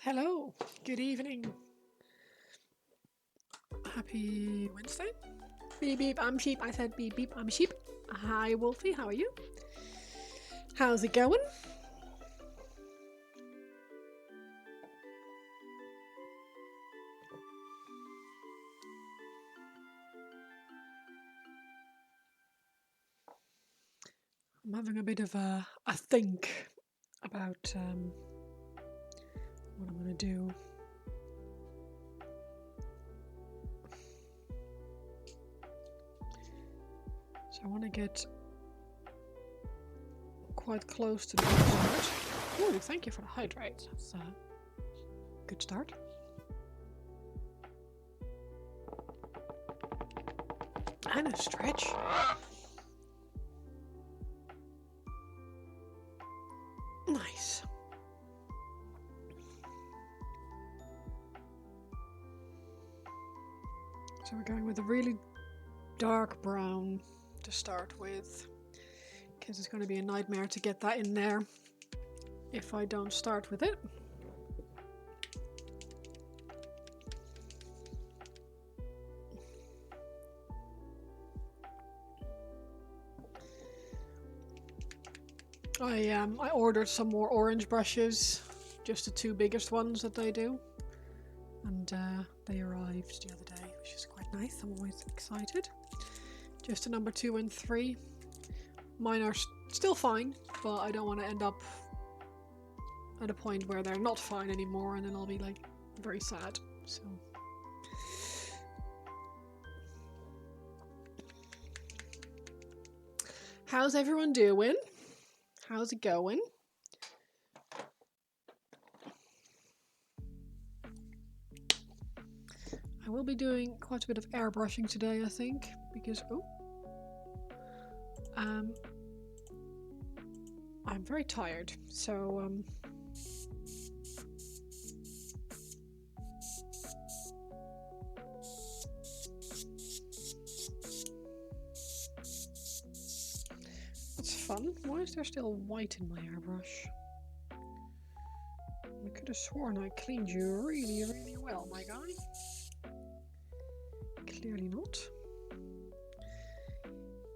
Hello, good evening. Happy Wednesday. Beep beep, I'm sheep. I said beep beep, I'm sheep. Hi Wolfie, how are you? How's it going? I'm having a bit of a think about what I'm gonna do. So I want to get quite close to the start. Oh, thank you for the hydrate. That's a good start. And a stretch. Nice. So we're going with a really dark brown to start with, because it's going to be a nightmare to get that in there if I don't start with it. I ordered some more orange brushes, just the two biggest ones that they do, and they arrived the other day, which is quite nice. I'm always excited. Just a number 2 and 3. Mine are still fine, but I don't want to end up at a point where they're not fine anymore, and then I'll be like very sad. So. How's everyone doing? How's it going? I will be doing quite a bit of airbrushing today, I think, because I'm very tired, so that's fun. Why is there still white in my airbrush? I could have sworn I cleaned you really, really well, my guy. Clearly not.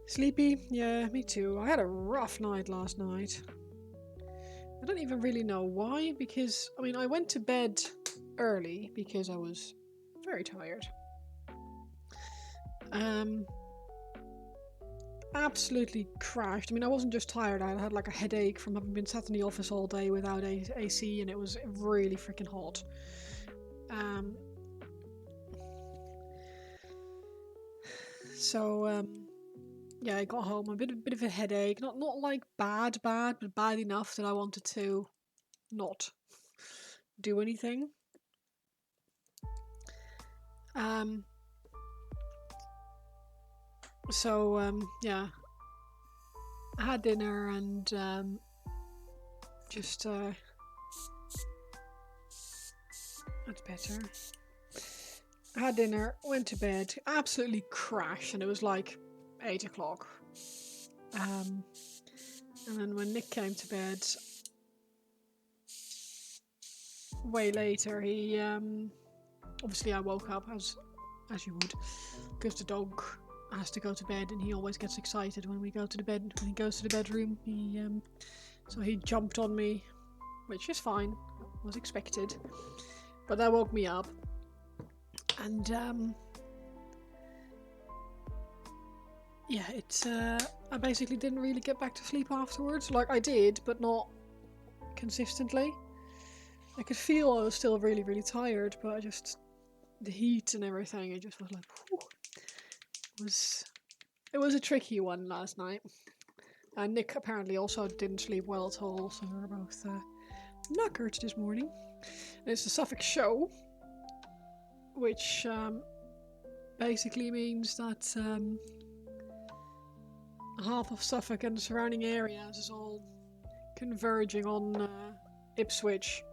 Sleepy? Yeah, me too. I had a rough night last night. I don't even really know why, because, I mean, I went to bed early because I was very tired. Absolutely crashed. I mean, I wasn't just tired, I had like a headache from having been sat in the office all day without AC, and it was really freaking hot. Yeah, I got home, a bit of a headache, not like bad, but bad enough that I wanted to not do anything. Yeah, I had dinner and just that's better. I had dinner, went to bed, absolutely crashed, and it was like 8 o'clock. And then when Nick came to bed way later, he obviously I woke up as you would, because the dog has to go to bed, and he always gets excited when we go to the bed. When he goes to the bedroom, so he jumped on me, which is fine, was expected, but that woke me up, and yeah, it's I basically didn't really get back to sleep afterwards. Like I did, but not consistently. I could feel I was still really, really tired, but I just the heat and everything. It just was like, whew. It was a tricky one last night. And Nick apparently also didn't sleep well at all, so we were both knackered this morning. And it's the Suffolk show, which basically means that half of Suffolk and the surrounding areas is all converging on Ipswich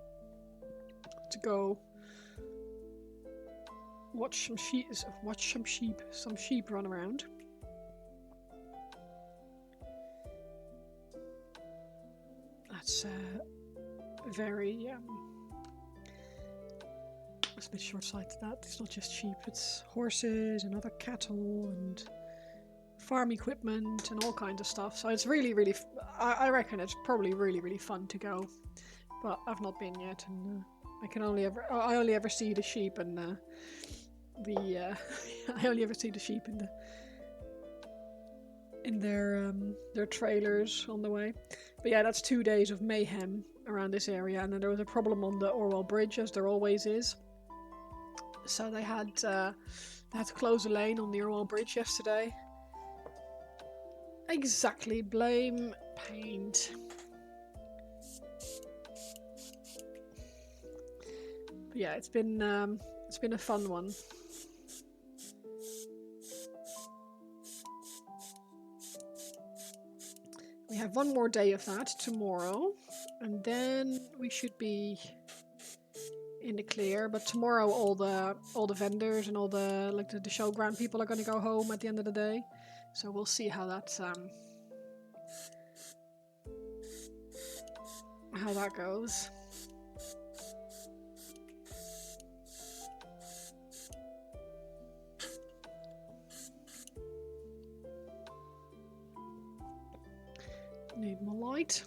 to go watch some sheep run around. That's very It's a bit short-sighted that. It's not just sheep, it's horses and other cattle and farm equipment and all kinds of stuff. So it's really, really, I reckon it's probably really, really fun to go. But I've not been yet, and I only ever see the sheep and I only ever see the sheep in their trailers on the way. But yeah, that's 2 days of mayhem around this area, and then there was a problem on the Orwell Bridge, as there always is. So they had to close a lane on the Orwell Bridge yesterday. Exactly, blame paint. But yeah, it's been a fun one. We have one more day of that tomorrow, and then we should be in the clear. But tomorrow, all the vendors and all the the showground people are going to go home at the end of the day. So we'll see how that goes. Need more light.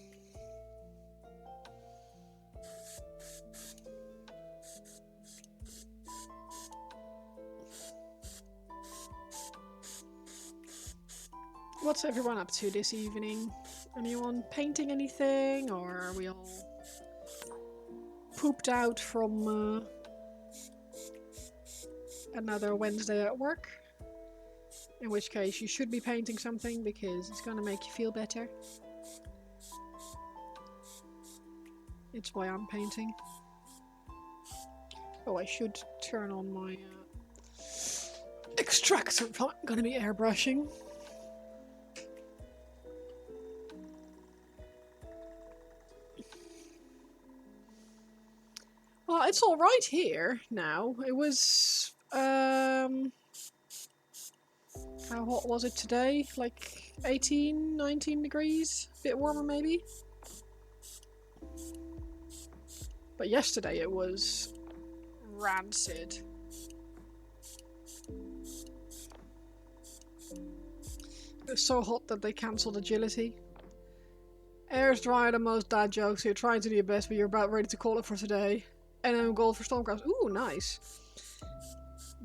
What's everyone up to this evening? Anyone painting anything, or are we all pooped out from another Wednesday at work? In which case you should be painting something because it's gonna make you feel better. It's why I'm painting. Oh, I should turn on my extractor if I'm gonna be airbrushing. Well, it's all right here now. It was how hot was it today? Like 18, 19 degrees? A bit warmer maybe? But yesterday it was rancid. It was so hot that they cancelled agility. Air's drier than most dad jokes. You're trying to do your best, but you're about ready to call it for today. And then gold for Stormcrafts. Ooh, nice.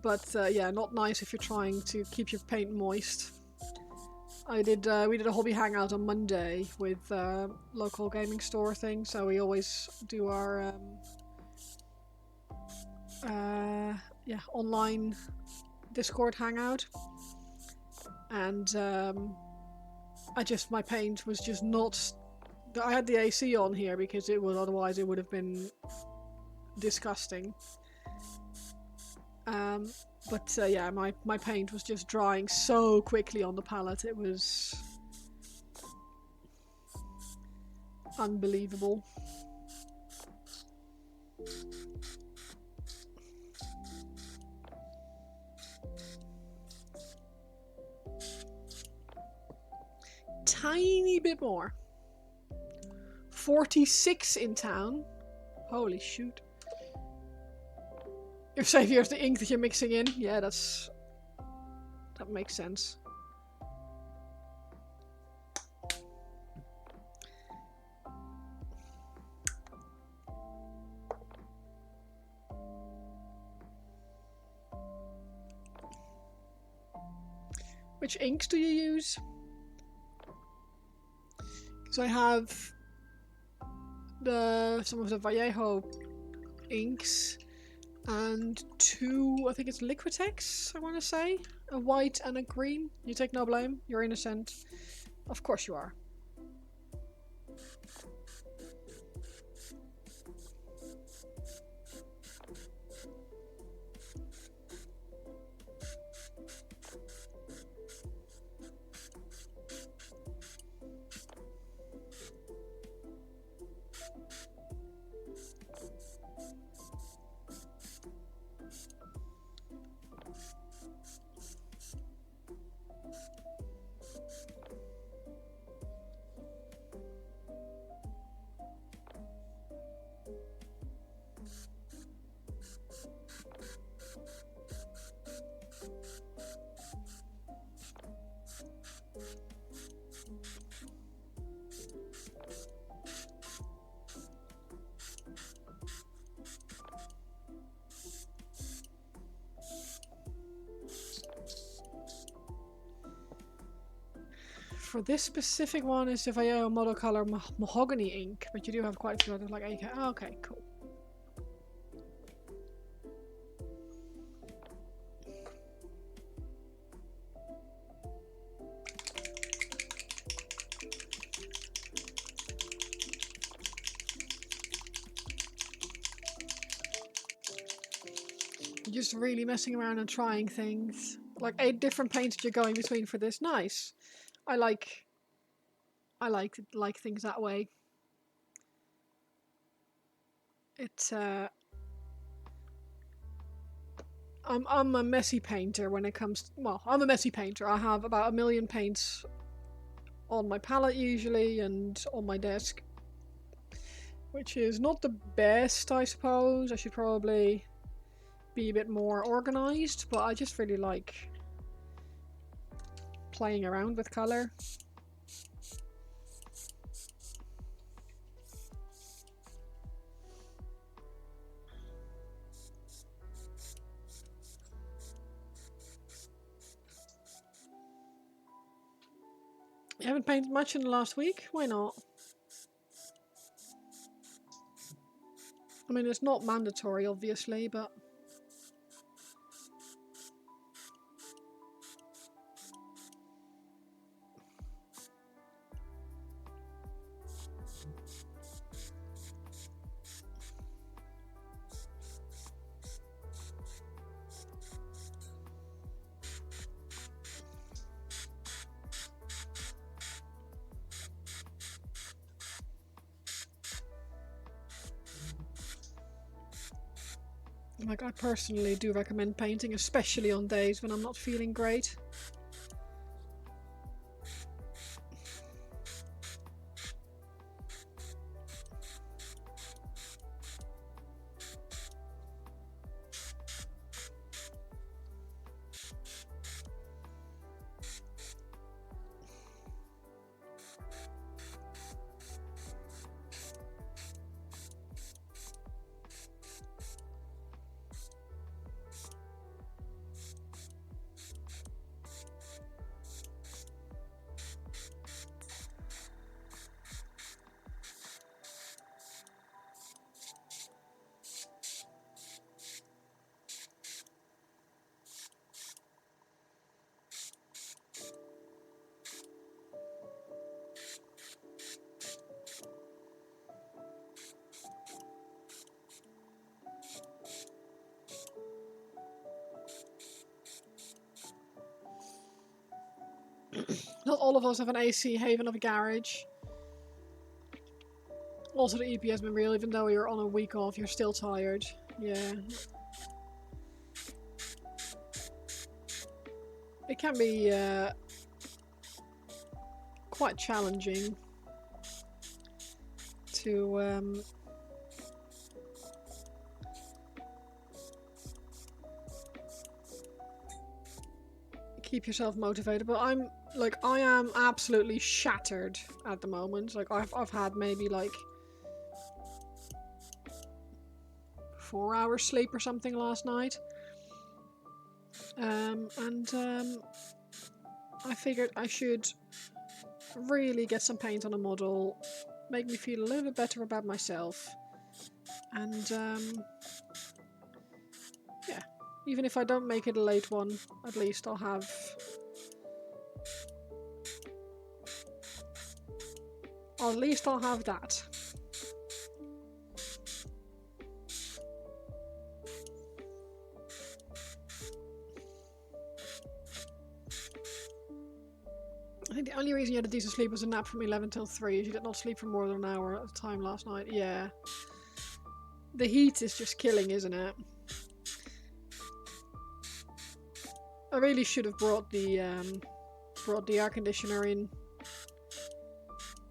But yeah, not nice if you're trying to keep your paint moist. We did a hobby hangout on Monday with local gaming store thing, so we always do our online Discord hangout, and my paint was just not. I had the AC on here because otherwise it would have been disgusting. But yeah, my paint was just drying so quickly on the palette. It was unbelievable. Tiny bit more. 46 in town. Holy shoot. Your savior is the ink that you're mixing in. Yeah, that makes sense. Which inks do you use? Because I have some of the Vallejo inks and two, I think it's Liquitex, I want to say. A white and a green. You take no blame. You're innocent. Of course you are. For this specific one is the Vallejo model color mahogany ink, but you do have quite a few others like AK. Oh, okay, cool. Just really messing around and trying things. Like 8 different paints you're going between for this. Nice. I like things that way. It's I'm a messy painter when it comes to, well, I'm a messy painter. I have about 1 million paints on my palette usually and on my desk, which is not the best, I suppose. I should probably be a bit more organized, but I just really like playing around with color. You haven't painted much in the last week? Why not? I mean, it's not mandatory, obviously, but... Like, I personally do recommend painting, especially on days when I'm not feeling great. Not all of us have an AC haven of a garage. Also, the EP has been real, even though you're on a week off, you're still tired. Yeah. It can be quite challenging to keep yourself motivated, but I am absolutely shattered at the moment. Like I've had maybe like 4 hours sleep or something last night. I figured I should really get some paint on a model, make me feel a little bit better about myself, and yeah, even if I don't make it a late one, at least I'll have that. I think the only reason you had a decent sleep was a nap from 11 till 3. You did not sleep for more than an hour at a time last night. Yeah. The heat is just killing, isn't it? I really should have brought the air conditioner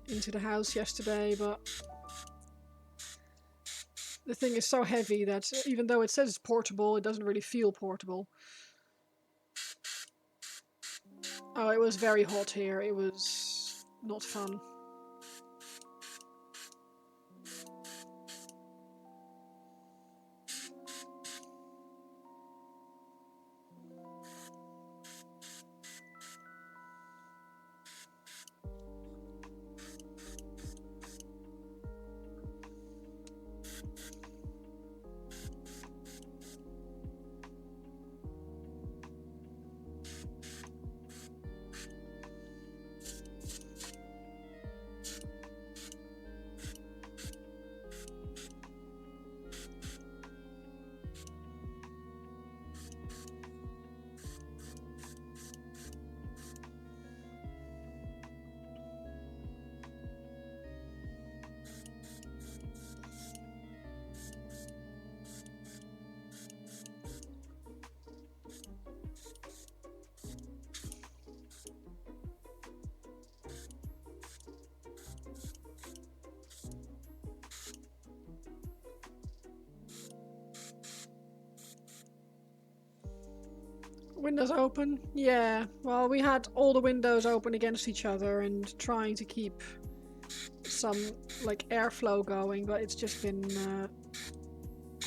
into the house yesterday, but the thing is so heavy that even though it says it's portable, it doesn't really feel portable. Oh, it was very hot here. It was not fun. Windows open? Yeah. Well, we had all the windows open against each other and trying to keep some like airflow going, but it's just been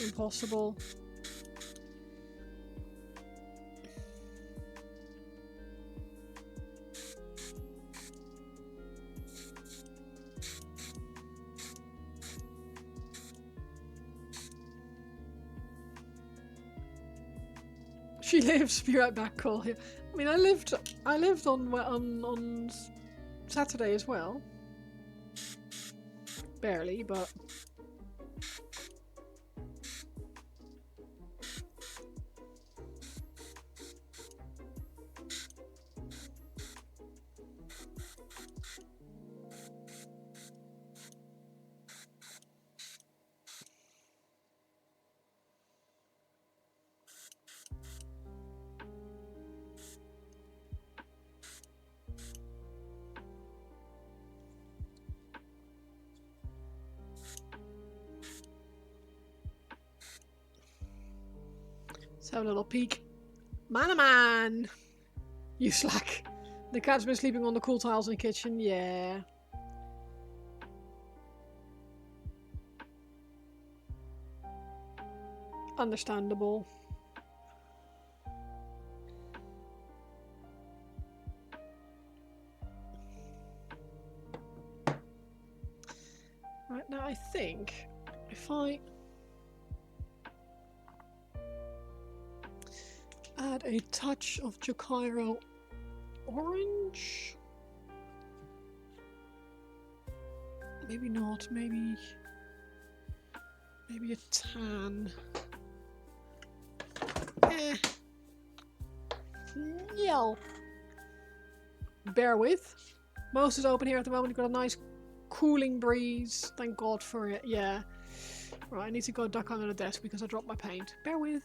impossible. She lives. Be right back. Call here. I mean, I lived on Saturday as well. Barely, but. Let's have a little peek. Man! You slack. The cat's been sleeping on the cool tiles in the kitchen. Yeah. Understandable. Right, now I think if I add a touch of Jacairo orange? Maybe not, maybe a tan. No. Bear with. Most is open here at the moment. You've got a nice cooling breeze. Thank God for it. Yeah. Right, I need to go duck under the desk because I dropped my paint. Bear with.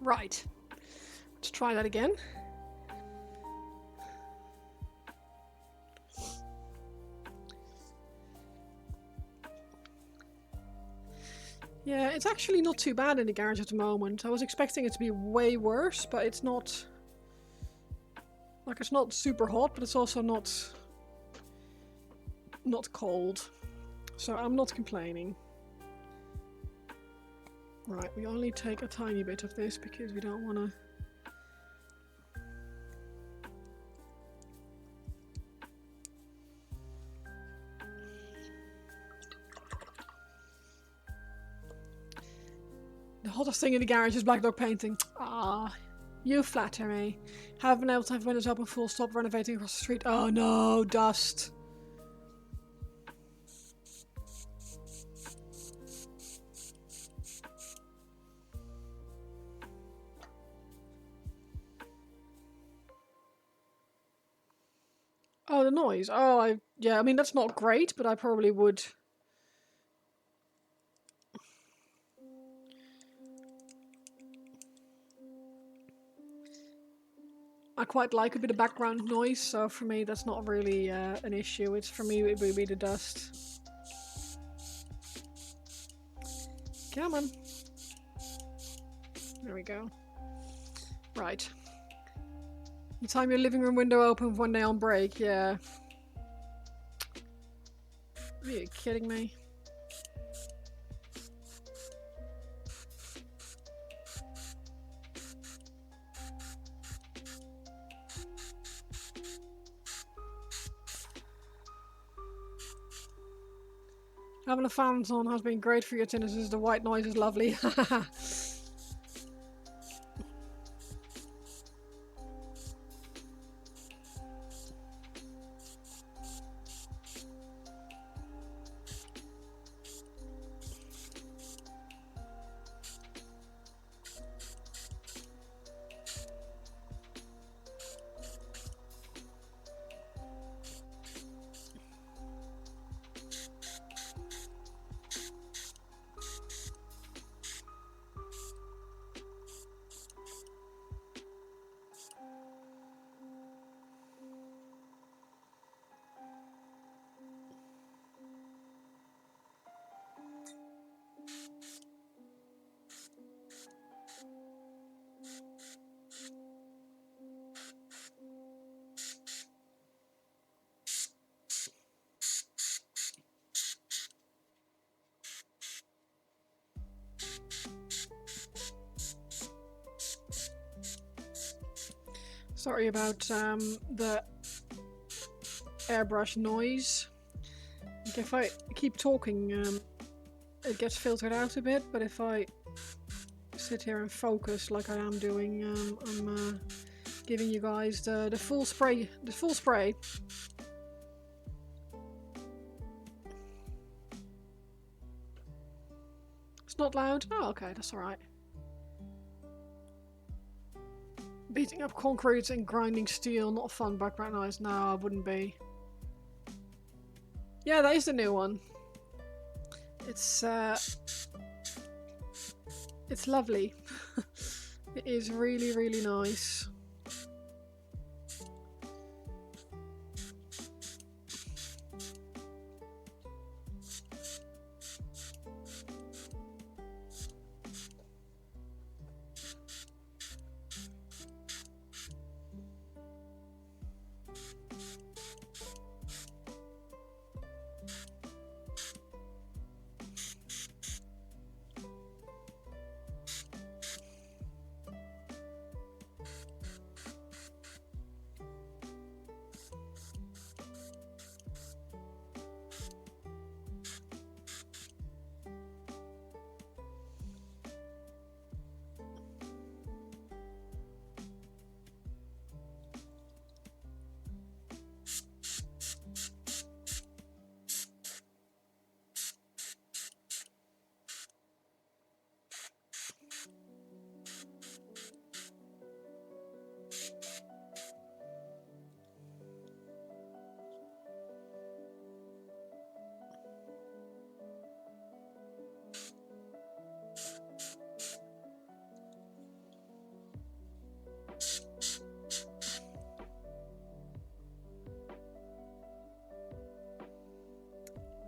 Right. Let's try that again. Yeah, it's actually not too bad in the garage at the moment. I was expecting it to be way worse, but it's not... Like, it's not super hot, but it's also not cold. So I'm not complaining. Right, we only take a tiny bit of this because we don't want to... The hottest thing in the garage is black dog painting. Ah, you flatter me. Haven't been able to have windows open full stop renovating across the street. Oh no, dust. Oh, the noise. Oh, yeah, I mean, that's not great, but I probably would... I quite like a bit of background noise, so for me that's not really an issue. It's for me it would be the dust. Come on. There we go. Right. You time your living room window open one day on break, yeah. Are you kidding me? Having a fan on has been great for your tinnitus. The white noise is lovely. Sorry about the airbrush noise. Like if I keep talking, it gets filtered out a bit, but if I sit here and focus like I am doing, I'm giving you guys the full spray. The full spray. It's not loud? Oh, okay, that's alright. Beating up concrete and grinding steel, not fun background noise. No, I wouldn't be. Yeah, that is the new one. It's lovely. It is really, really nice.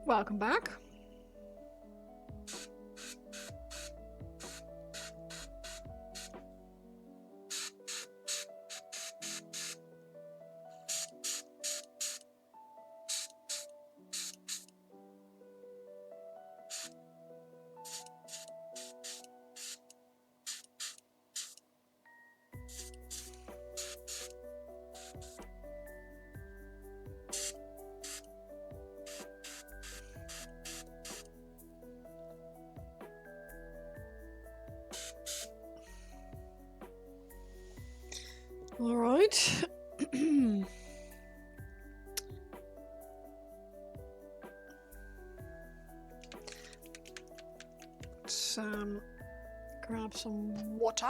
Welcome back. All right. Let's grab some water.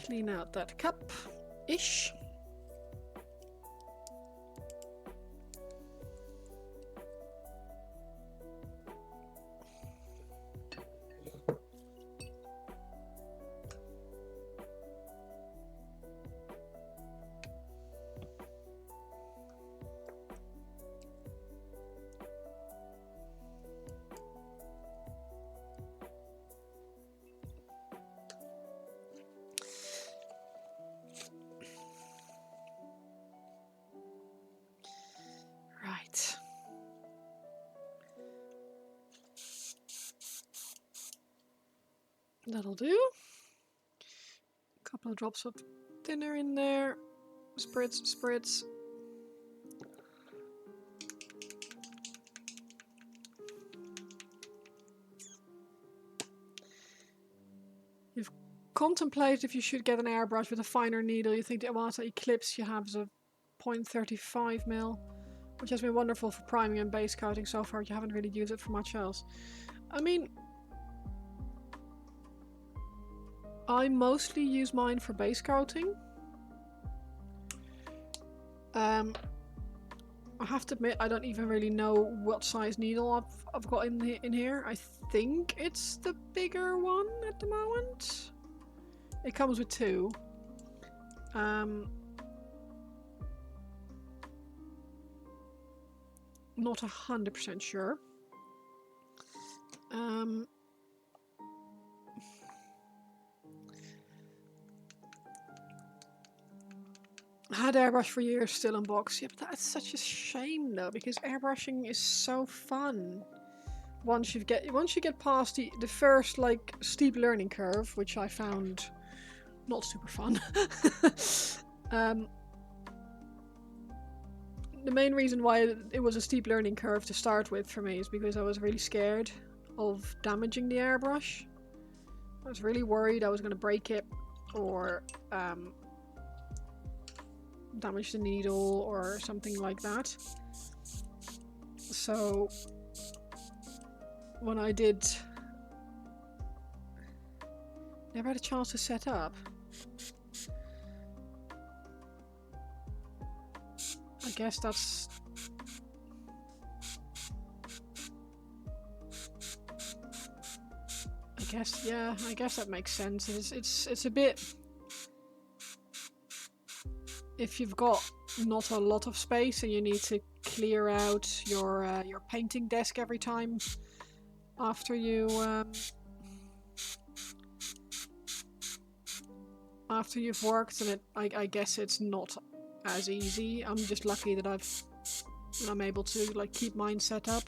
Clean out that cup-ish. Right. That'll do. A couple of drops of thinner in there. Spritz, spritz. You've contemplated if you should get an airbrush with a finer needle. You think the Iwata Eclipse you have is a 0.35 mil, which has been wonderful for priming and base coating so far. You haven't really used it for much else. I mean, I mostly use mine for base coating. I have to admit, I don't even really know what size needle I've got in here. I think it's the bigger one at the moment. It comes with two. Not 100% sure. I had airbrush for years, still in box. Yeah, but that's such a shame though, because airbrushing is so fun. Once you get past the first like steep learning curve, which I found not super fun. The main reason why it was a steep learning curve to start with for me is because I was really scared of damaging the airbrush. I was really worried I was going to break it or damage the needle or something like that. So when I did... Never had a chance to set up. I guess that's... I guess that makes sense. It's a bit... If you've got not a lot of space and you need to clear out your painting desk every time after you after you've worked, and I guess it's not as easy. I'm just lucky that I'm able to like keep mine set up.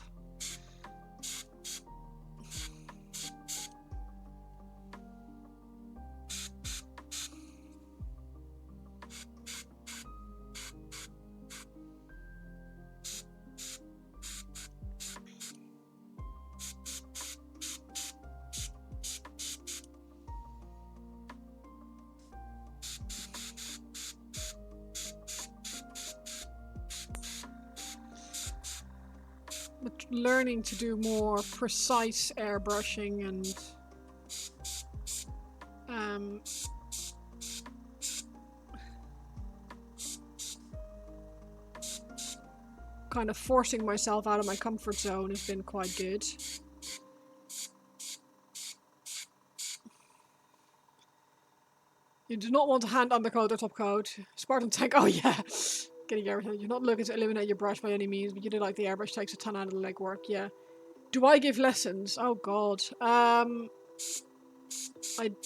But learning to do more precise airbrushing and kind of forcing myself out of my comfort zone has been quite good. You do not want to hand undercoat or top coat. Spartan tank, oh yeah! Getting everything. You're not looking to eliminate your brush by any means, but you do like the airbrush takes a ton out of the legwork, yeah. Do I give lessons? Oh god. I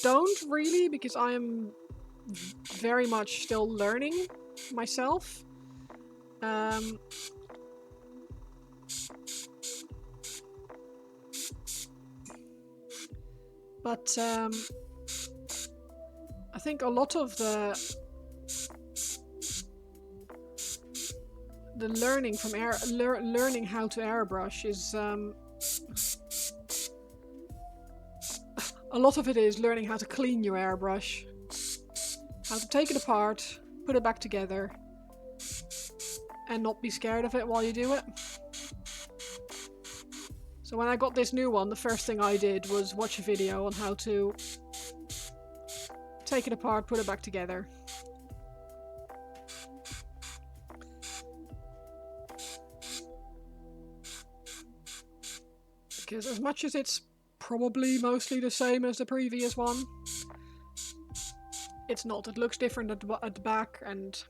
don't really, because I am very much still learning myself. But I think a lot of the learning from learning how to airbrush is a lot of it is learning how to clean your airbrush, how to take it apart, put it back together, and not be scared of it while you do it. So when I got this new one, the first thing I did was watch a video on how to take it apart, put it back together. Because as much as it's probably mostly the same as the previous one, it's not. It looks different at the back, and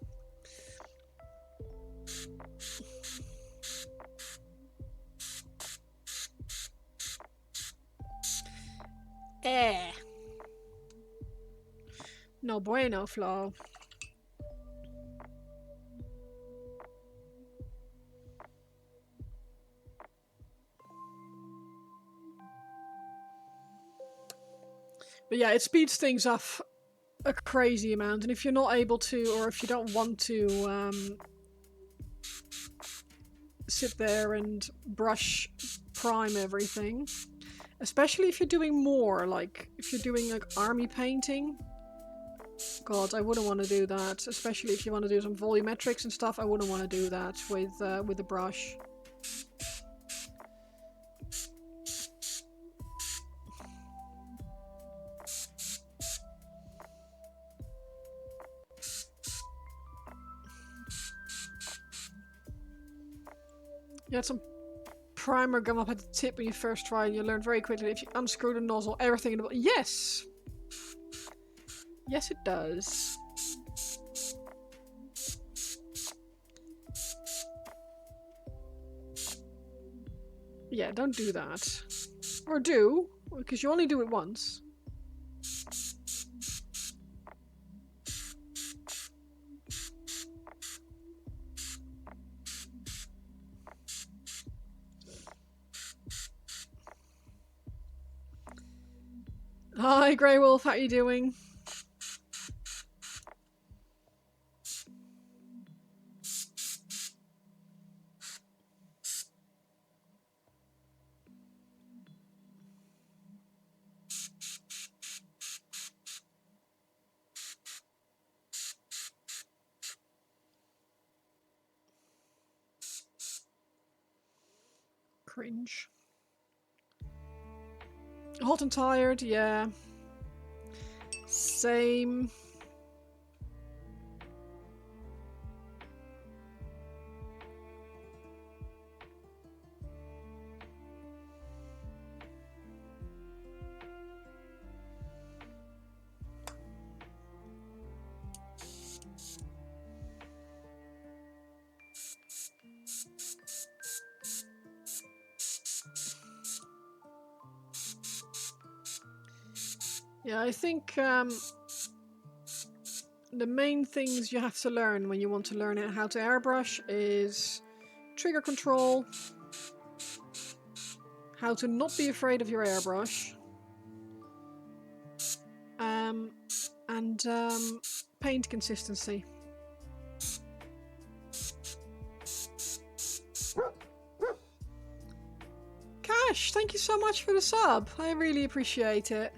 no bueno, Flo. But yeah, it speeds things up a crazy amount, and if you're not able to, or if you don't want to sit there and brush prime everything, especially if you're doing more, like if you're doing like army painting, god, I wouldn't want to do that. Especially if you want to do some volumetrics and stuff, I wouldn't want to do that with the brush. You had some primer gum up at the tip when you first tried, and you learned very quickly that if you unscrew the nozzle, everything in the... Yes! Yes, it does. Yeah, don't do that. Or do, because you only do it once. Hi, Grey Wolf, how are you doing? Cringe. Hot and tired, yeah. Same. Yeah, I think the main things you have to learn when you want to learn how to airbrush is trigger control, how to not be afraid of your airbrush, and paint consistency. Cash, thank you so much for the sub. I really appreciate it.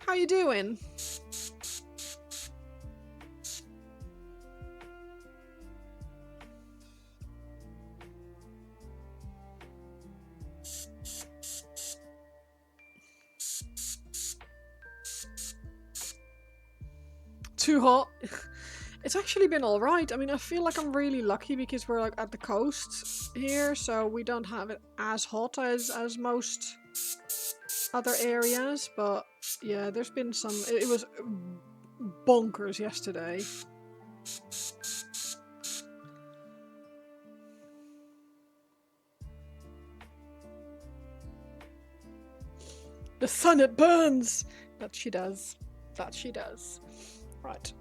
How you doing? Too hot. It's actually been alright. I mean, I feel like I'm really lucky because we're like at the coast here, so we don't have it as hot as most other areas, but yeah, there's been some... It was bonkers yesterday. The sun, it burns! That she does. That she does. Right.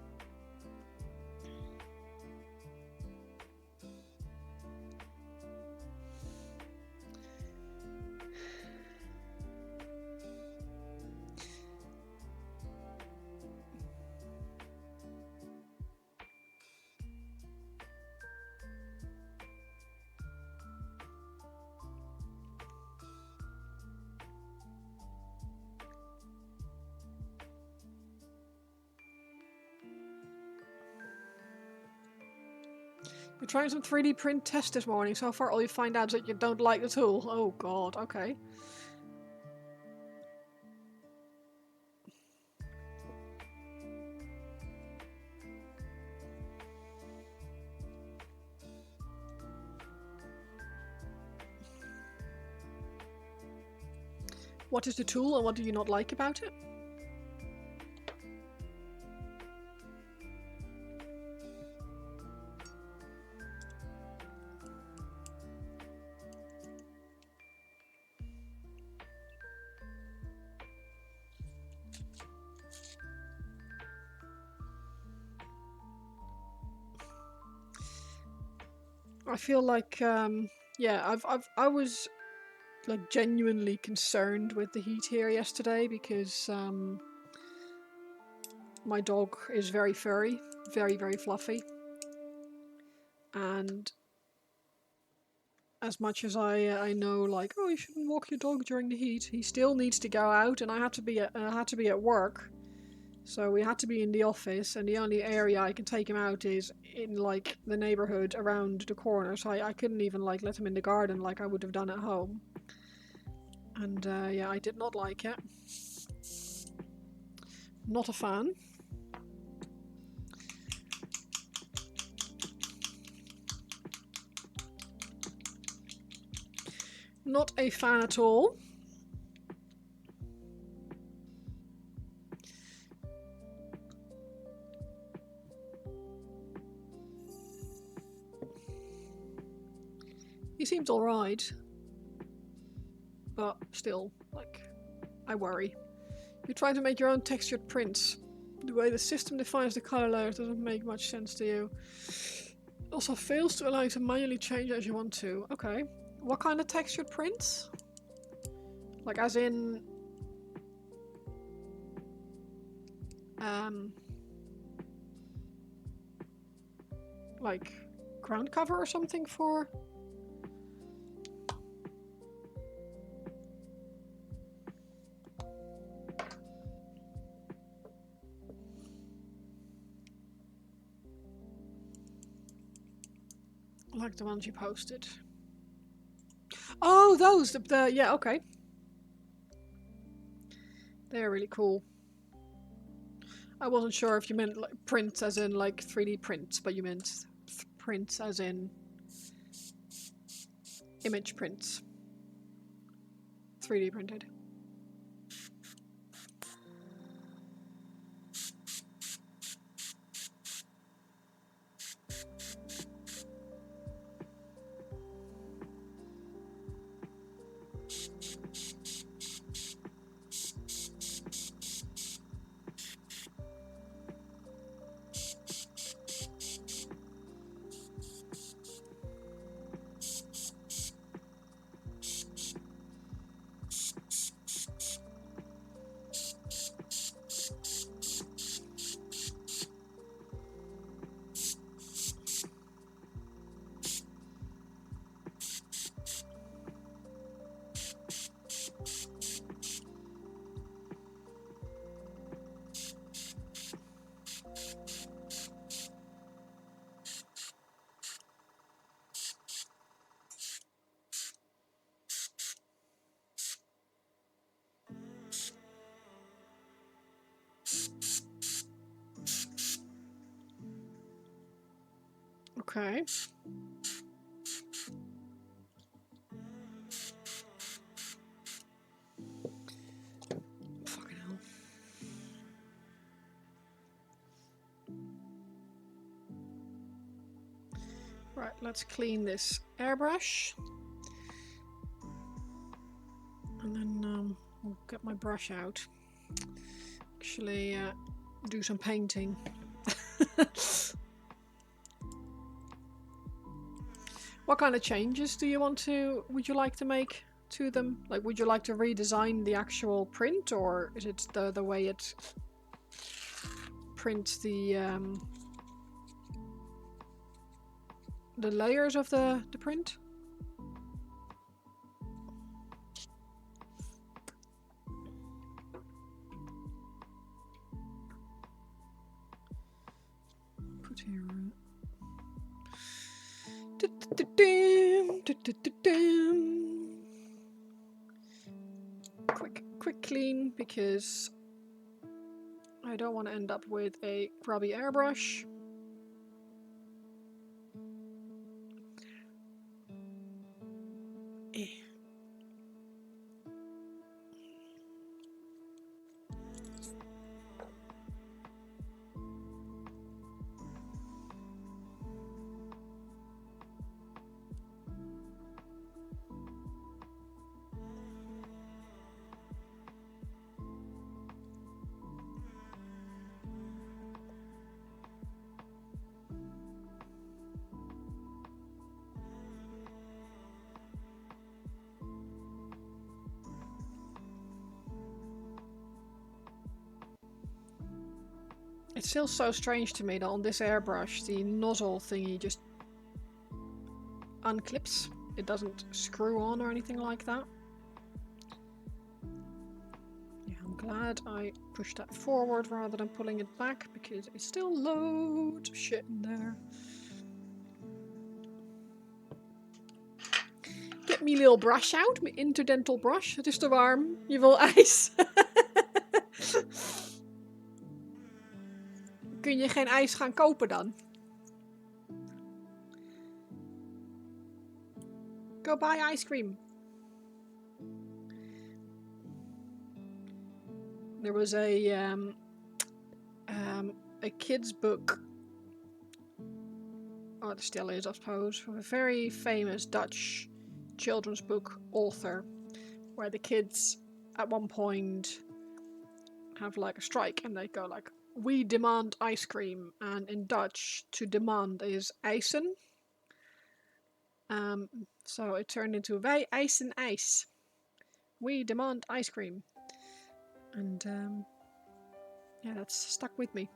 You're trying some 3D print test this morning. So far all you find out is that you don't like the tool. Oh god, okay. What is the tool and what do you not like about it? I feel like, yeah, I was like genuinely concerned with the heat here yesterday because my dog is very furry, very, very fluffy. And as much as I know, like, oh, you shouldn't walk your dog during the heat, he still needs to go out, and I had to be at work. So we had to be in the office, and the only area I can take him out is in like the neighborhood around the corner. So I couldn't even like let him in the garden like I would have done at home. And yeah, I did not like it. Not a fan. Not a fan at all. He seems alright. But still, like, I worry. You're trying to make your own textured prints. The way the system defines the color layers doesn't make much sense to you. It also fails to allow you to manually change as you want to. Okay. What kind of textured prints? Like as in... like ground cover or something for... like the ones you posted. Oh, those. Yeah, okay. They're really cool. I wasn't sure if you meant like prints as in like 3D prints, but you meant prints as in image prints. 3D printed. Okay. Fucking hell. Right, let's clean this airbrush. And then I'll get my brush out. Actually, do some painting. What kind of changes would you like to make to them? Like, would you like to redesign the actual print, or is it the way it prints the layers of the print? Put here. Quick clean, because I don't want to end up with a grubby airbrush. It's still so strange to me that on this airbrush the nozzle thingy just unclips. It doesn't screw on or anything like that. Yeah, I'm glad I pushed that forward rather than pulling it back, because it's still loads of shit in there. Get me little brush out, my interdental brush. Het is te warm. Je wil ijs. Kun je geen ijs gaan kopen dan? Go buy ice cream. There was a kid's book, or there still is, I suppose, from a very famous Dutch children's book author, where the kids at one point have like a strike and they go like, "We demand ice cream," and in Dutch to demand is eisen. So it turned into wij eisen ijs. We demand ice cream. And yeah, that's stuck with me.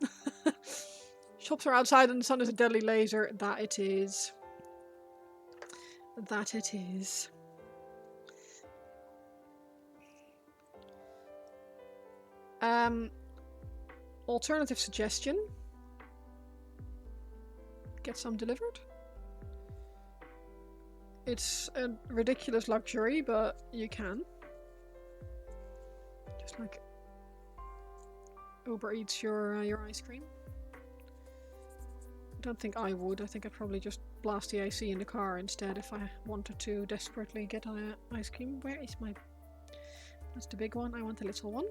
Shops are outside and the sun is a deadly laser. That it is. That it is. Alternative suggestion. Get some delivered. It's a ridiculous luxury, but you can. Just like Uber Eats your ice cream. I don't think I would. I think I'd probably just blast the AC in the car instead if I wanted to desperately get ice cream. Where is my... That's the big one. I want the little one.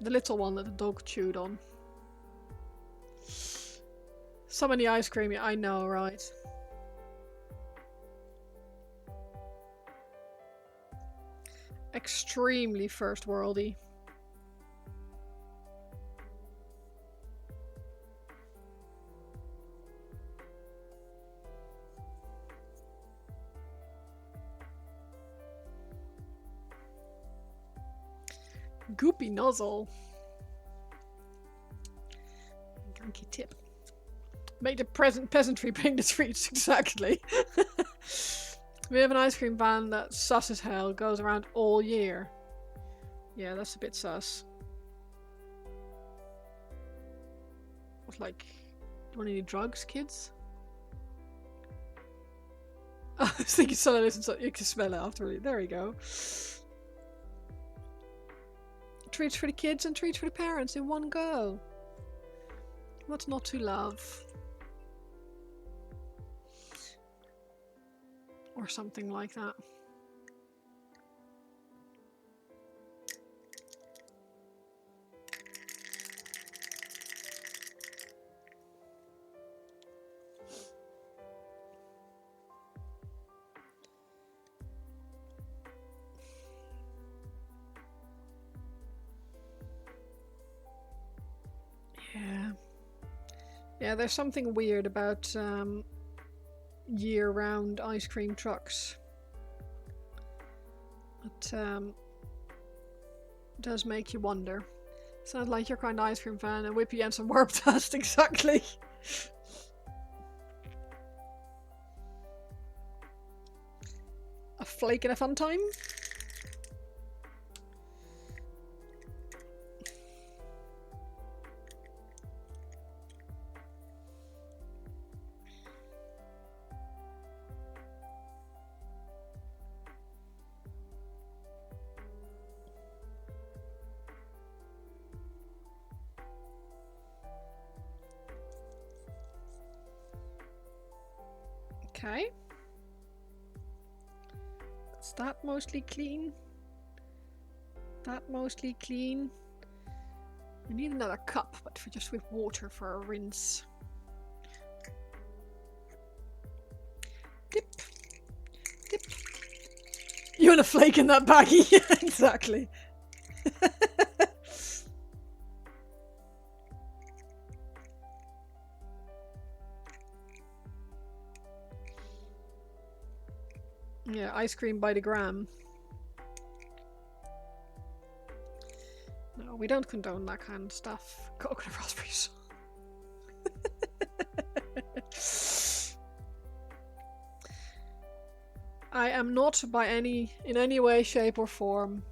The little one that the dog chewed on. So many ice cream, I know, right? Extremely first worldy. Goopy nozzle. Gunky tip. Make the peasantry bring the treats, exactly. We have an ice cream van that's sus as hell, goes around all year. Yeah, that's a bit sus. It's like, do you want any drugs, kids? I was thinking someone listens so you can smell it after. There we go. Treats for the kids and treats for the parents in one go. What's not to love? Or something like that. Yeah. Yeah, there's something weird about year-round ice cream trucks. It does make you wonder. Sounds like your kind of ice cream fan and whippy and some warp dust, exactly. A flake and a fun time? Okay. Is that mostly clean? That mostly clean. We need another cup, but for just with water for a rinse. Dip. Dip. You want a flake in that baggie? Yeah, exactly. Yeah, ice cream by the gram. No, we don't condone that kind of stuff. Coconut raspberries. I am not in any way, shape or form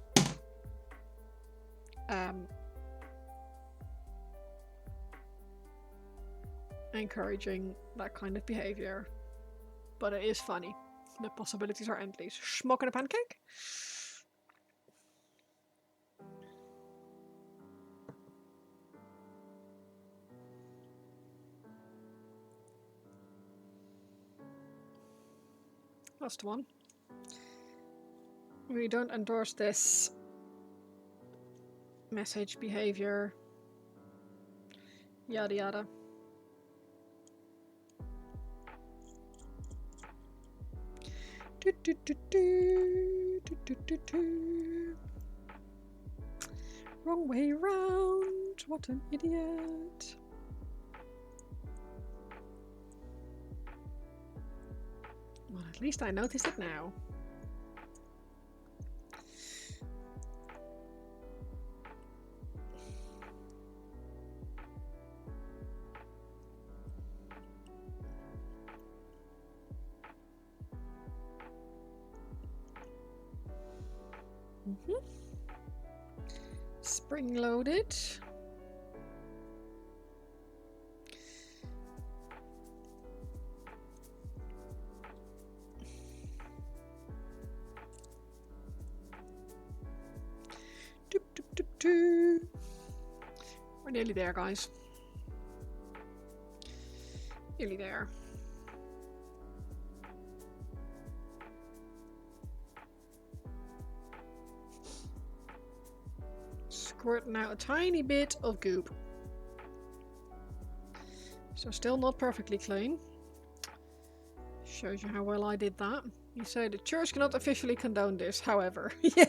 encouraging that kind of behavior. But it is funny. The possibilities are endless. Smoking a pancake? That's the one. We don't endorse this message behavior. Yada yada. Do, do, do, do, do, do, do, do. Wrong way round. What an idiot. Well, at least I noticed it now. Spring loaded. We're nearly there, guys. Nearly there. Squirting out a tiny bit of goop. So still not perfectly clean. Shows you how well I did that. You say the church cannot officially condone this, however. Yeah.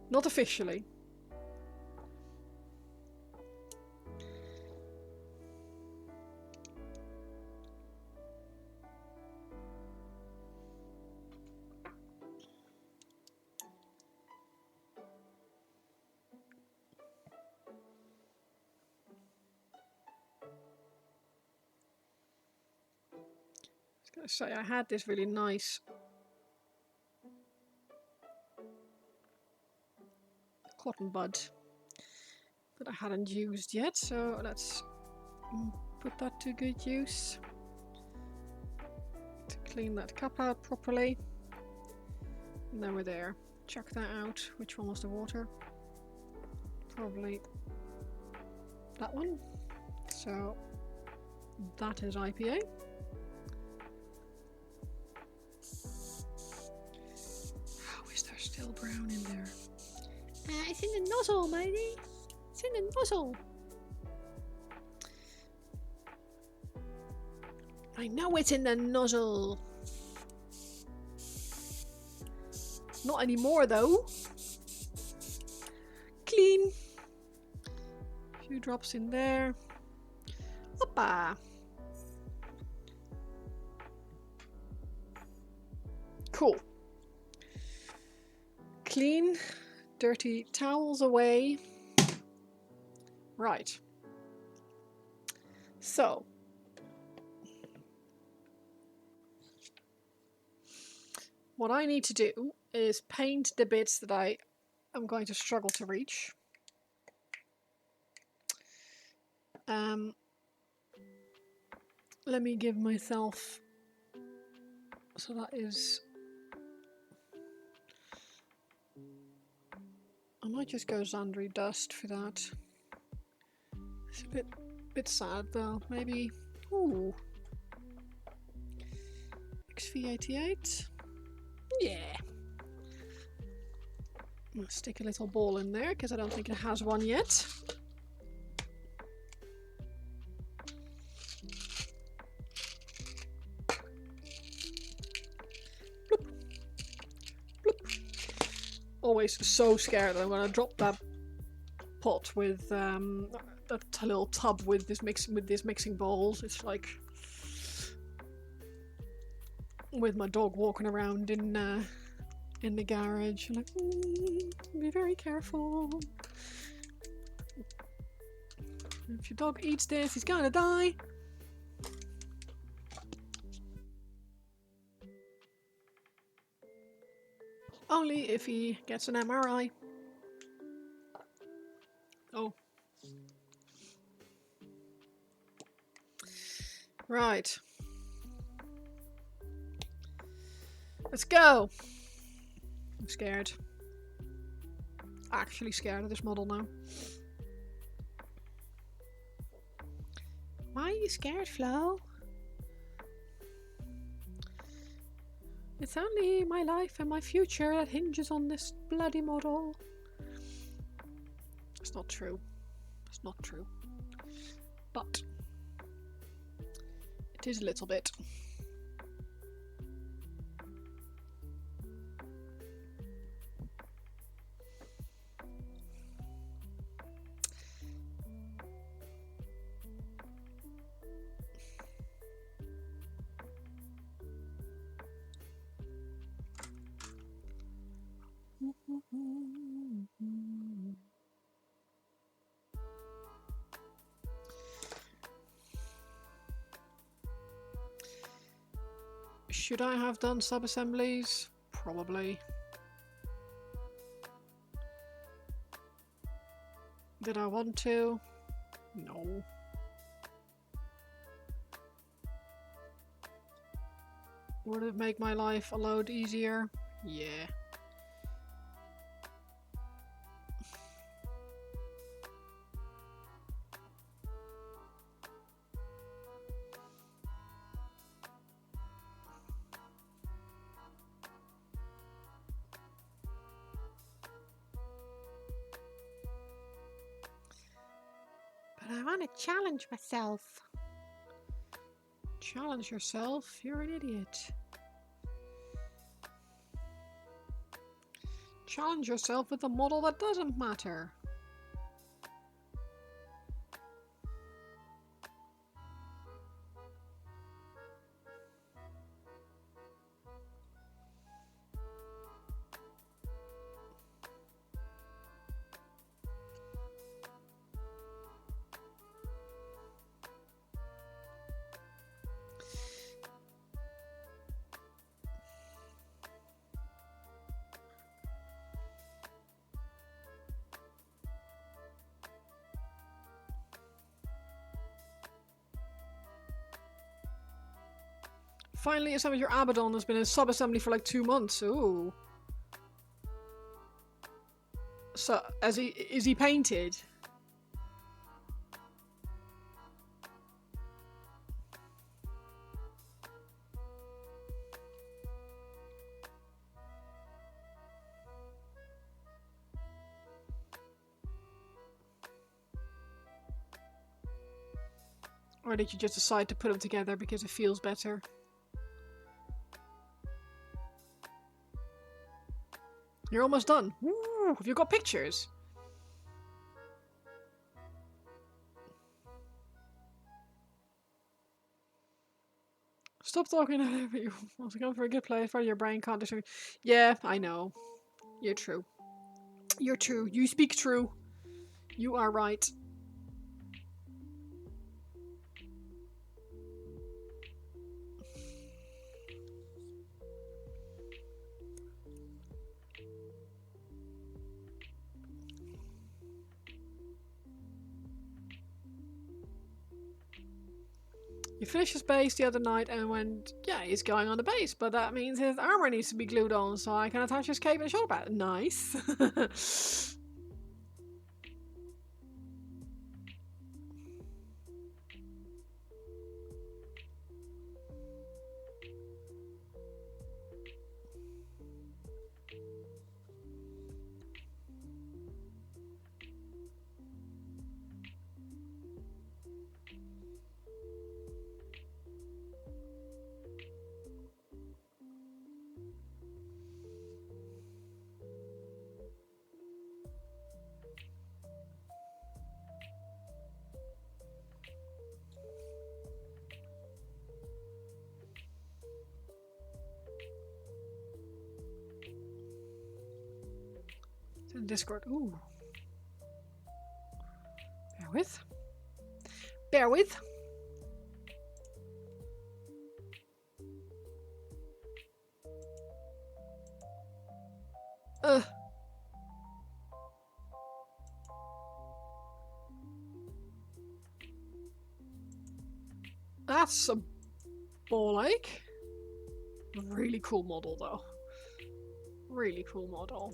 Not officially. I was gonna say, I had this really nice cotton bud that I hadn't used yet, so let's put that to good use to clean that cup out properly. And then we're there. Check that out. Which one was the water? Probably that one. So that is IPA. Oh, is there still brown in there? It's in the nozzle, matey. It's in the nozzle. I know it's in the nozzle. Not anymore, though. Clean. A few drops in there. Hoppa. Cool. Clean. Dirty towels away. Right. So. What I need to do is paint the bits that I am going to struggle to reach. Let me give myself, so that is, I might just go Zandri Dust for that. It's a bit sad though. Maybe, ooh, XV88. Yeah. I'm gonna stick a little ball in there because I don't think it has one yet. Bloop. Bloop. Always so scared that I'm gonna drop that pot with that little tub with this mixing bowls. It's like with my dog walking around in the garage. I'm like, be very careful. If your dog eats this, he's gonna die. Only if he gets an MRI. Oh. Right. Let's go. I'm scared. Actually scared of this model now. Why are you scared, Flo? It's only my life and my future that hinges on this bloody model. It's not true. It's not true. But it is a little bit. Should I have done sub-assemblies? Probably. Did I want to? No. Would it make my life a load easier? Yeah. I want to challenge myself. Challenge yourself? You're an idiot. Challenge yourself with a model that doesn't matter. Finally assembled your Abaddon has been in sub-assembly for like 2 months. Ooh. So, is he painted? Or did you just decide to put them together because it feels better? You're almost done. Woo! Have you got pictures? Stop talking over you. I was going for a good play. For your brain can't do. Yeah, I know. You're true. You're true. You speak true. You are right. You finished his base the other night and went, yeah, he's going on the base, but that means his armor needs to be glued on so I can attach his cape and shoulder pad. Nice. Discord. Ooh. Bear with. Bear with. That's a ball ache. Really cool model though. Really cool model.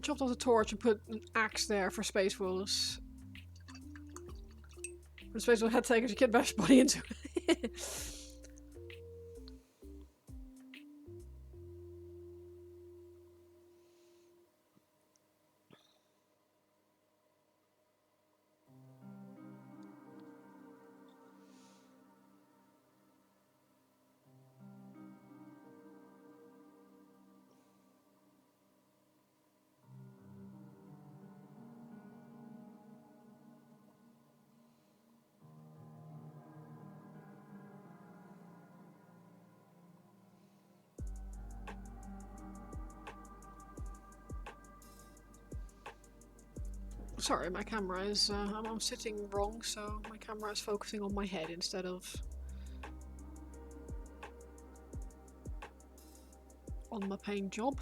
Chopped off the torch and put an axe there for Space Wolves. For Space Wolves head takers, you can bash body into it. Sorry, my camera is, I'm sitting wrong, so my camera is focusing on my head instead of on my paint job.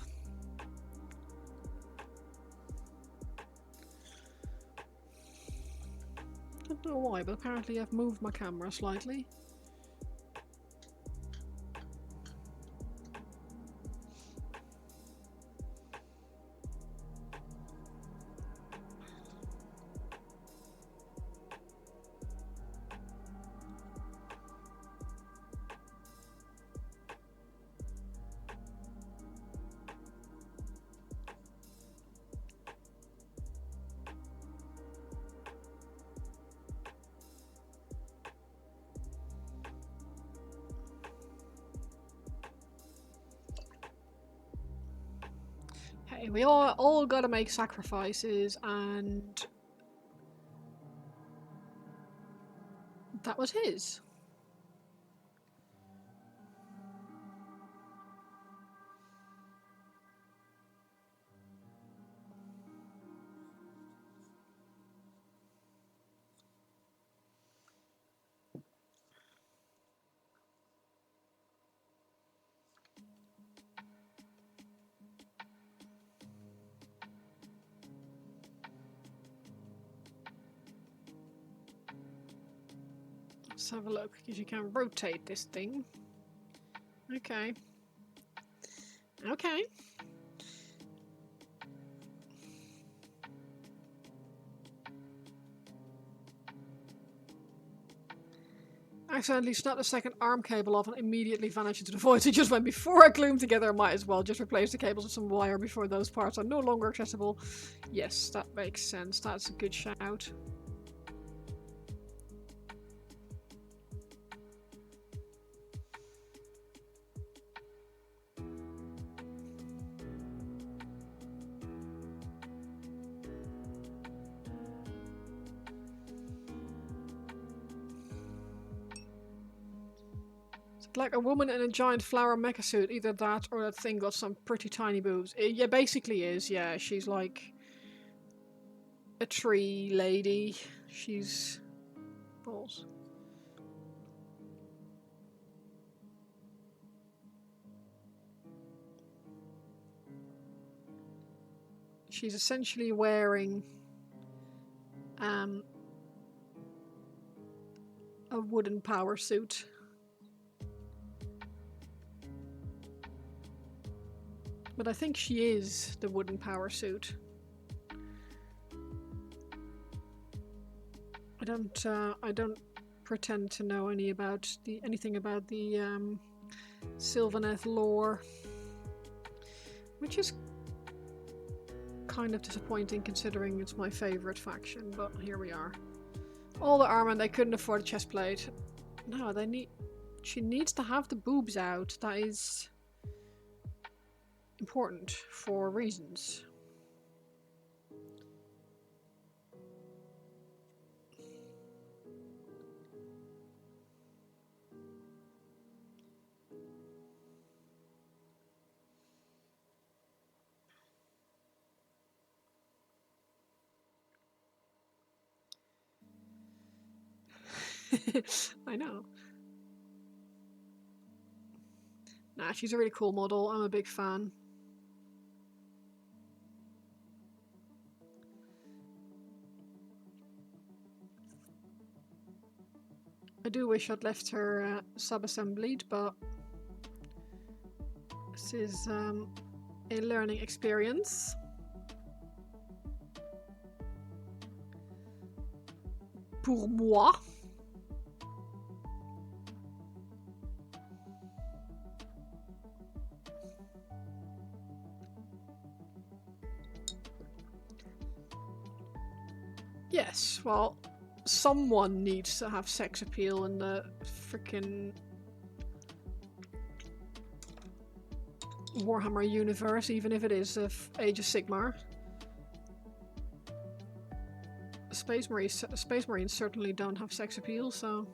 I don't know why, but apparently I've moved my camera slightly. Okay, we all gotta make sacrifices, and that was his. Let's have a look, because you can rotate this thing. Okay. Okay. Accidentally snapped the second arm cable off and immediately vanished into the void. It just went before I glued them together. I might as well just replace the cables with some wire before those parts are no longer accessible. Yes, that makes sense. That's a good shout. Like a woman in a giant flower mecha suit. Either that or that thing got some pretty tiny boobs. Yeah, basically is. Yeah, she's like a tree lady. She's balls. She's essentially wearing a wooden power suit. But I think she is the wooden power suit. I don't pretend to know anything about the Sylvaneth lore, which is kind of disappointing considering it's my favorite faction. But here we are. All the armor, they couldn't afford a chest plate. No, she needs to have the boobs out. That is important for reasons. I know. Nah, she's a really cool model. I'm a big fan. I do wish I'd left her sub-assembled, but this is a learning experience. Pour moi. Yes, well, someone needs to have sex appeal in the freaking Warhammer universe, even if it is Age of Sigmar. Space Marines certainly don't have sex appeal, so...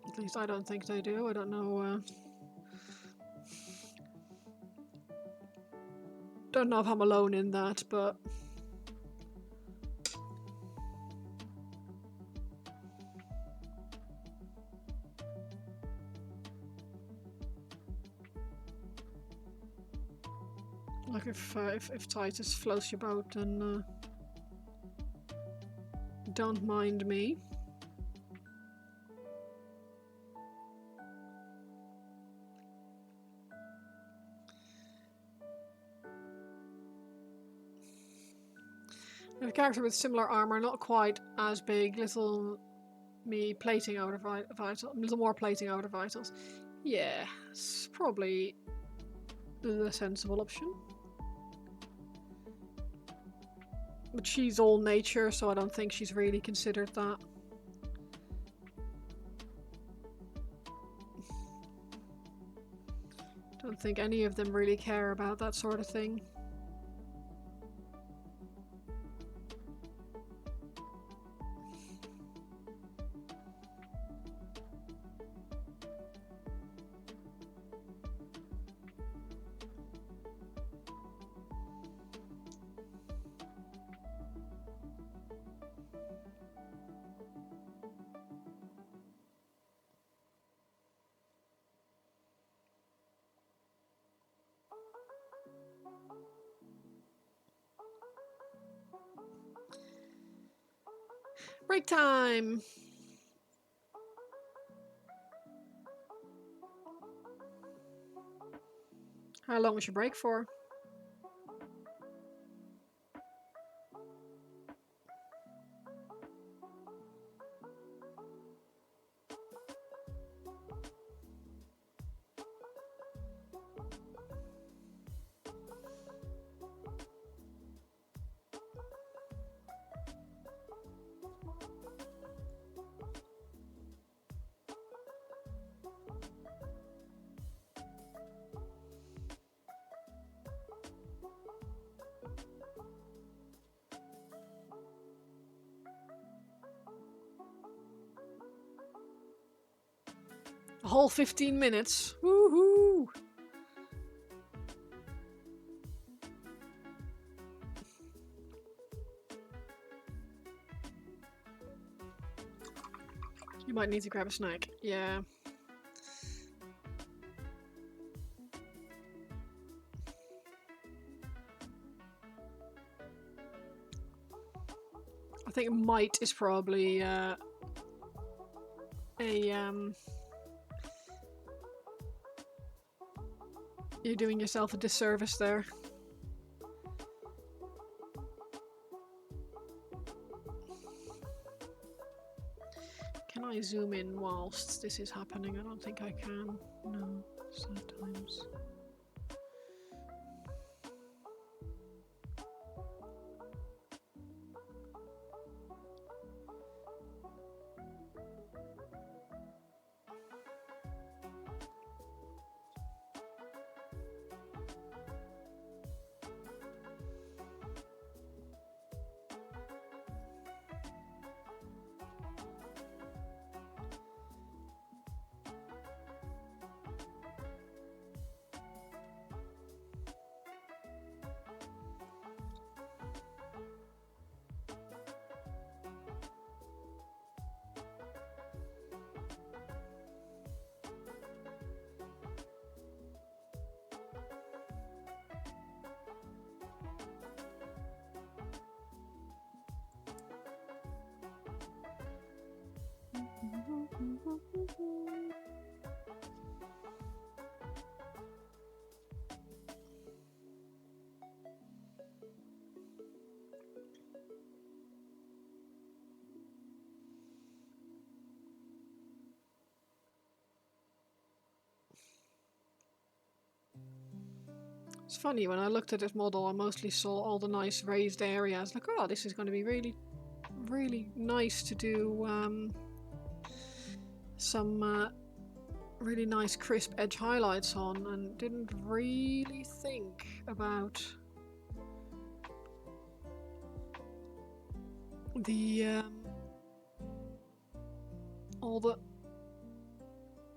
At least I don't think they do. I don't know. Don't know if I'm alone in that, but like if Titus floats your boat, then don't mind me. A character with similar armor, not quite as big, little plating out of vitals, a little more plating out of vitals. Yeah, it's probably the sensible option. But she's all nature, so I don't think she's really considered that. Don't think any of them really care about that sort of thing. Break time! How long was your break for? A whole 15 minutes. Woohoo! You might need to grab a snack. Yeah. I think might is probably you're doing yourself a disservice there. Can I zoom in whilst this is happening? I don't think I can. No, sometimes. It's funny, when I looked at this model, I mostly saw all the nice raised areas. Like, oh, this is going to be really, really nice to do some really nice crisp edge highlights on, and didn't really think about the all the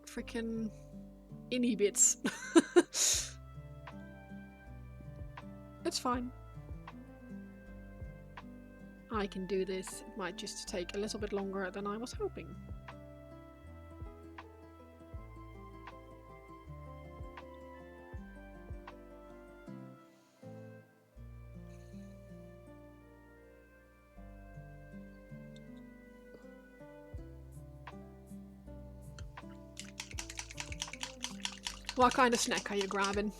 freaking innie bits. It's fine. I can do this. It might just take a little bit longer than I was hoping. What kind of snack are you grabbing?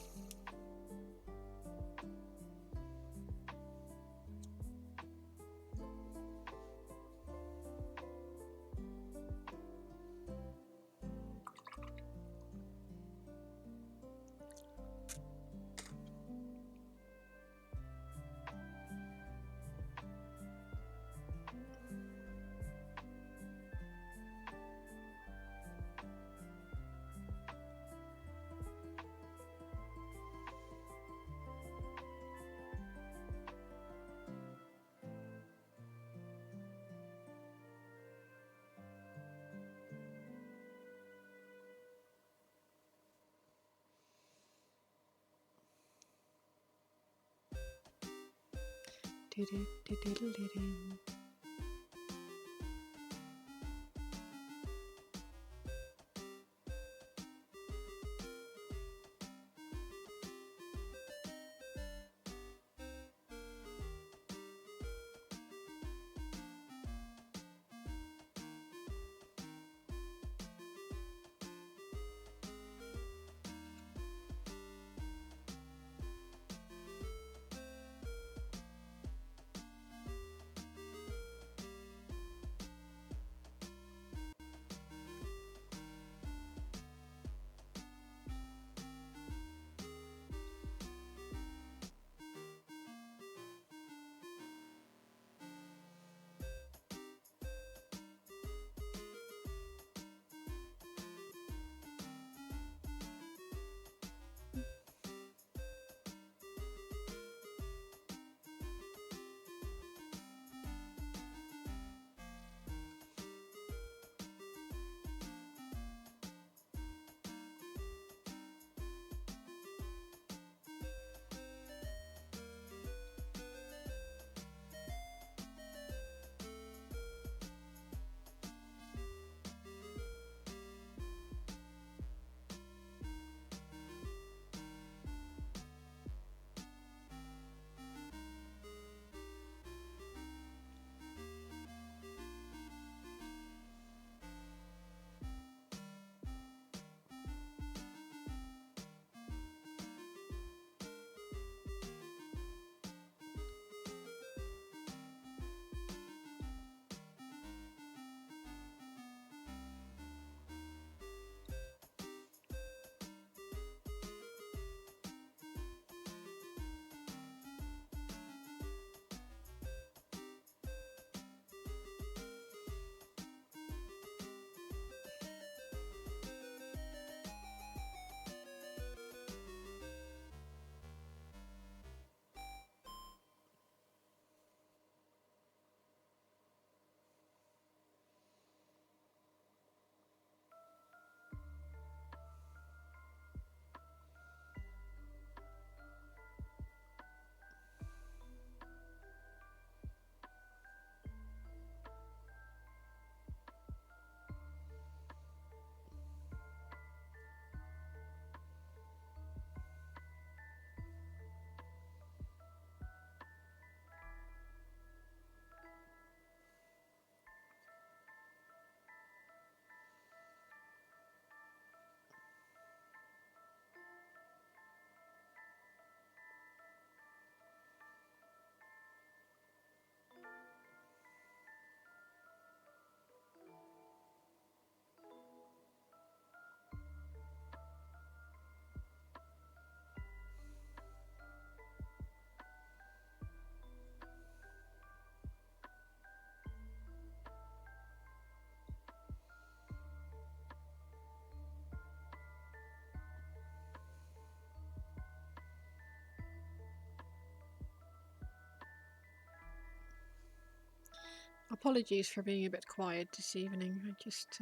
Apologies for being a bit quiet this evening. I just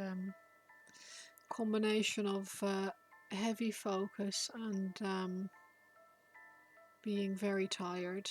combination of heavy focus and being very tired.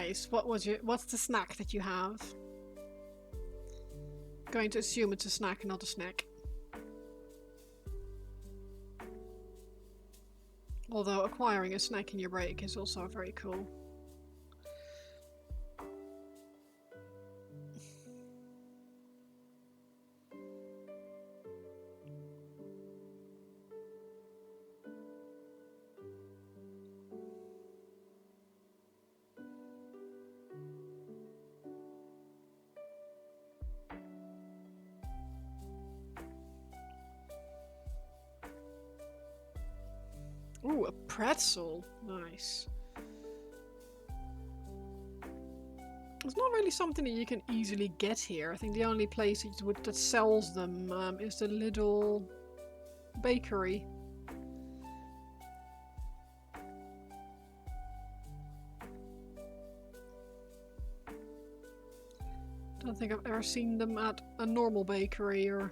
Nice. What's the snack that you have? Going to assume it's a snack, not a snack. Although acquiring a snack in your break is also very cool. Ooh, a pretzel. Nice. It's not really something that you can easily get here. I think the only place that sells them is the little bakery. Don't think I've ever seen them at a normal bakery or...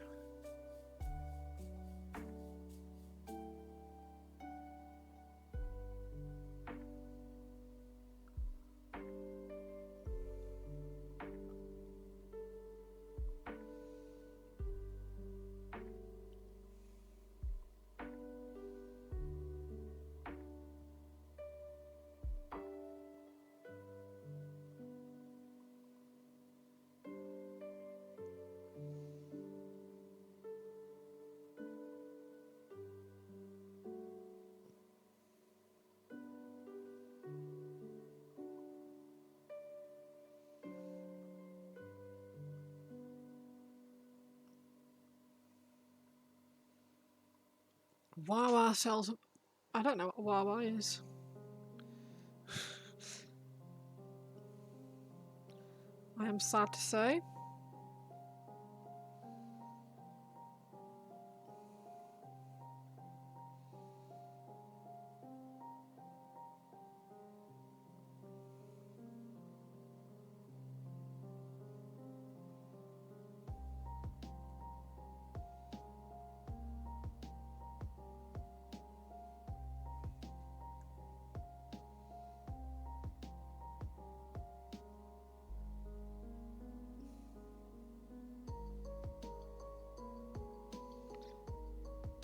Wawa sells... I don't know what Wawa is. I am sad to say.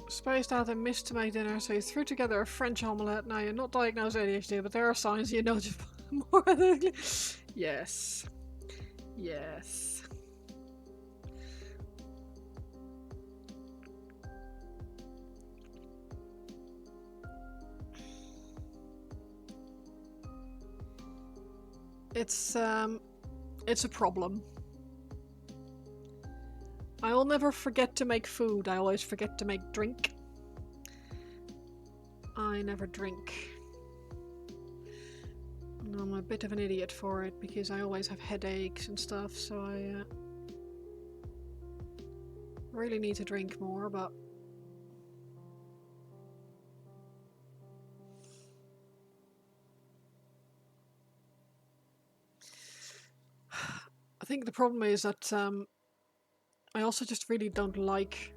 Spaced out and missed to make dinner, so you threw together a French omelette. Now you're not diagnosed ADHD, but there are signs you notice more than... Yes. Yes. It's a problem. I'll never forget to make food, I always forget to make drink. I never drink. And I'm a bit of an idiot for it, because I always have headaches and stuff, so I really need to drink more, but... I think the problem is that I also just really don't like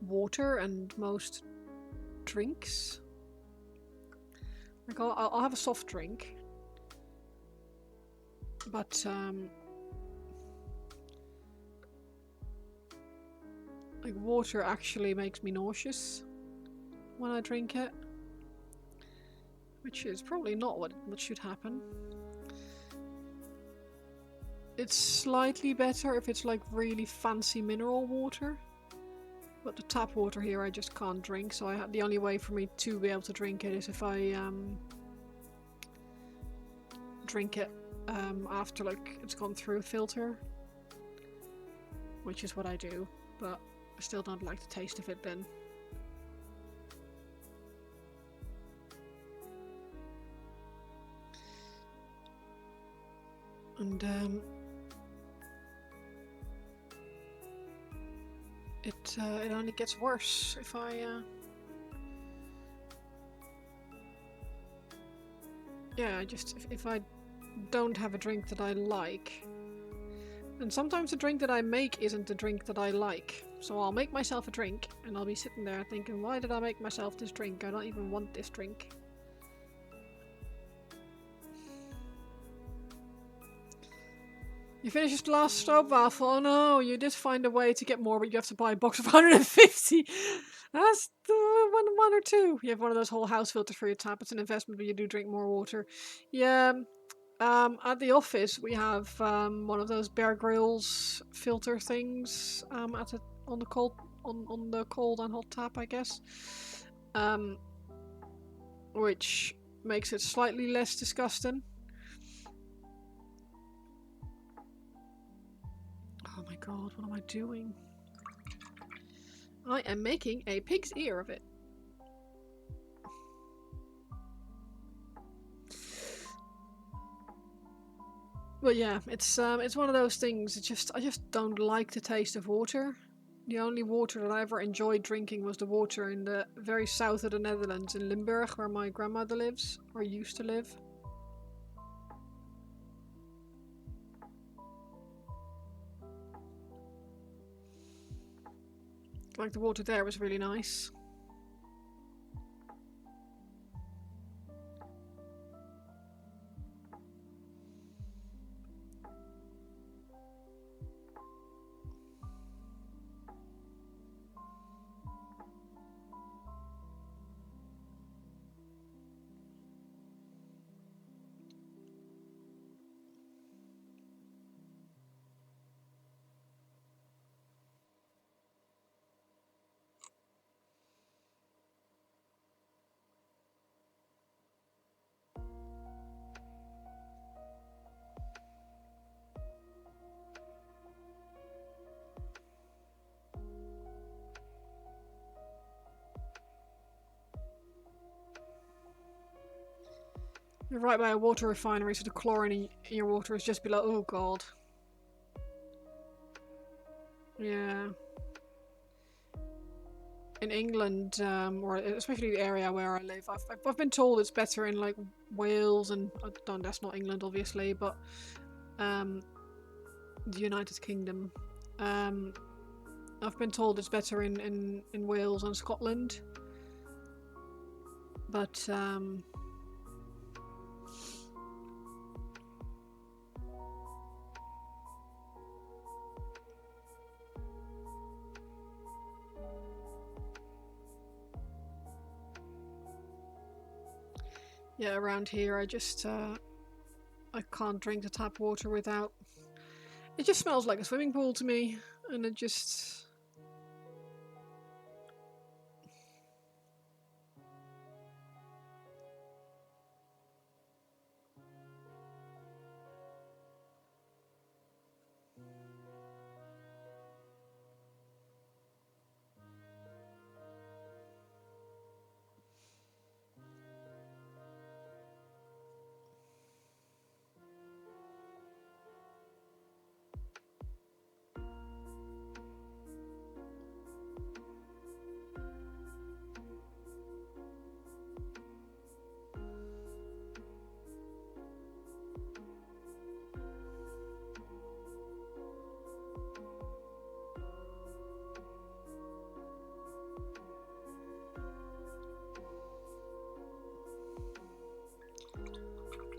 water and most drinks. Like I'll have a soft drink, but like water actually makes me nauseous when I drink it, which is probably not what should happen. It's slightly better if it's like really fancy mineral water, but the tap water here I just can't drink, so the only way for me to be able to drink it is if I drink it after like it's gone through a filter, which is what I do, but I still don't like the taste of it then. And it only gets worse if I yeah, just if I don't have a drink that I like. And sometimes the drink that I make isn't the drink that I like. So I'll make myself a drink and I'll be sitting there thinking, why did I make myself this drink? I don't even want this drink. You finished your last stroopwafel. Oh no, you did find a way to get more, but you have to buy a box of 150. That's one or two. You have one of those whole house filters for your tap. It's an investment, but you do drink more water. Yeah. At the office we have one of those Bear Grylls filter things on the cold and hot tap, I guess. Which makes it slightly less disgusting. Oh my god, what am I doing? I am making a pig's ear of it. But yeah, it's one of those things. I just don't like the taste of water. The only water that I ever enjoyed drinking was the water in the very south of the Netherlands, in Limburg, where my grandmother lives, or used to live. Like, the water there was really nice. You're right by a water refinery, so the chlorine in your water is just below. Oh god. Yeah. In England, or especially the area where I live, I've been told it's better in like Wales and that's not England obviously, but the United Kingdom. I've been told it's better in Wales and Scotland, but yeah, around here I just I can't drink the tap water without. It just smells like a swimming pool to me, and it just.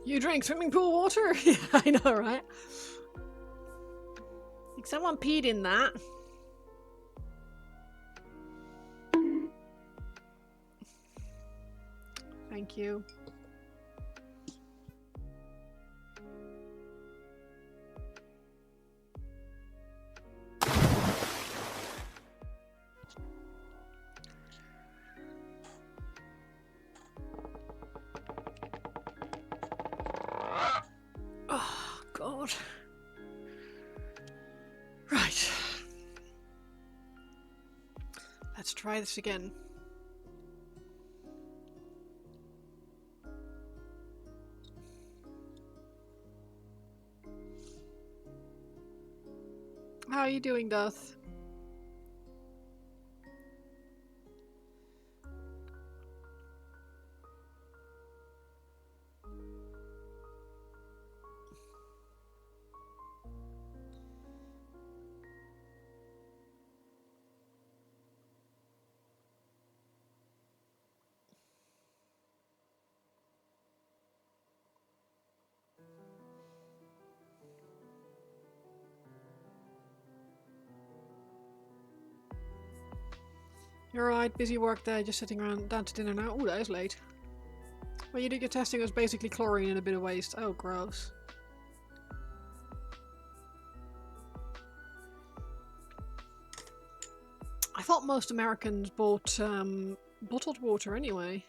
You drink swimming pool water? Yeah, I know, right? Like, someone peed in that. Thank you. Oh, God. Right. Let's try this again. How are you doing, Duth? You're right, busy work day, just sitting around down to dinner now. Oh, that is late. When you did your testing, it was basically chlorine and a bit of waste. Oh, gross. I thought most Americans bought bottled water anyway.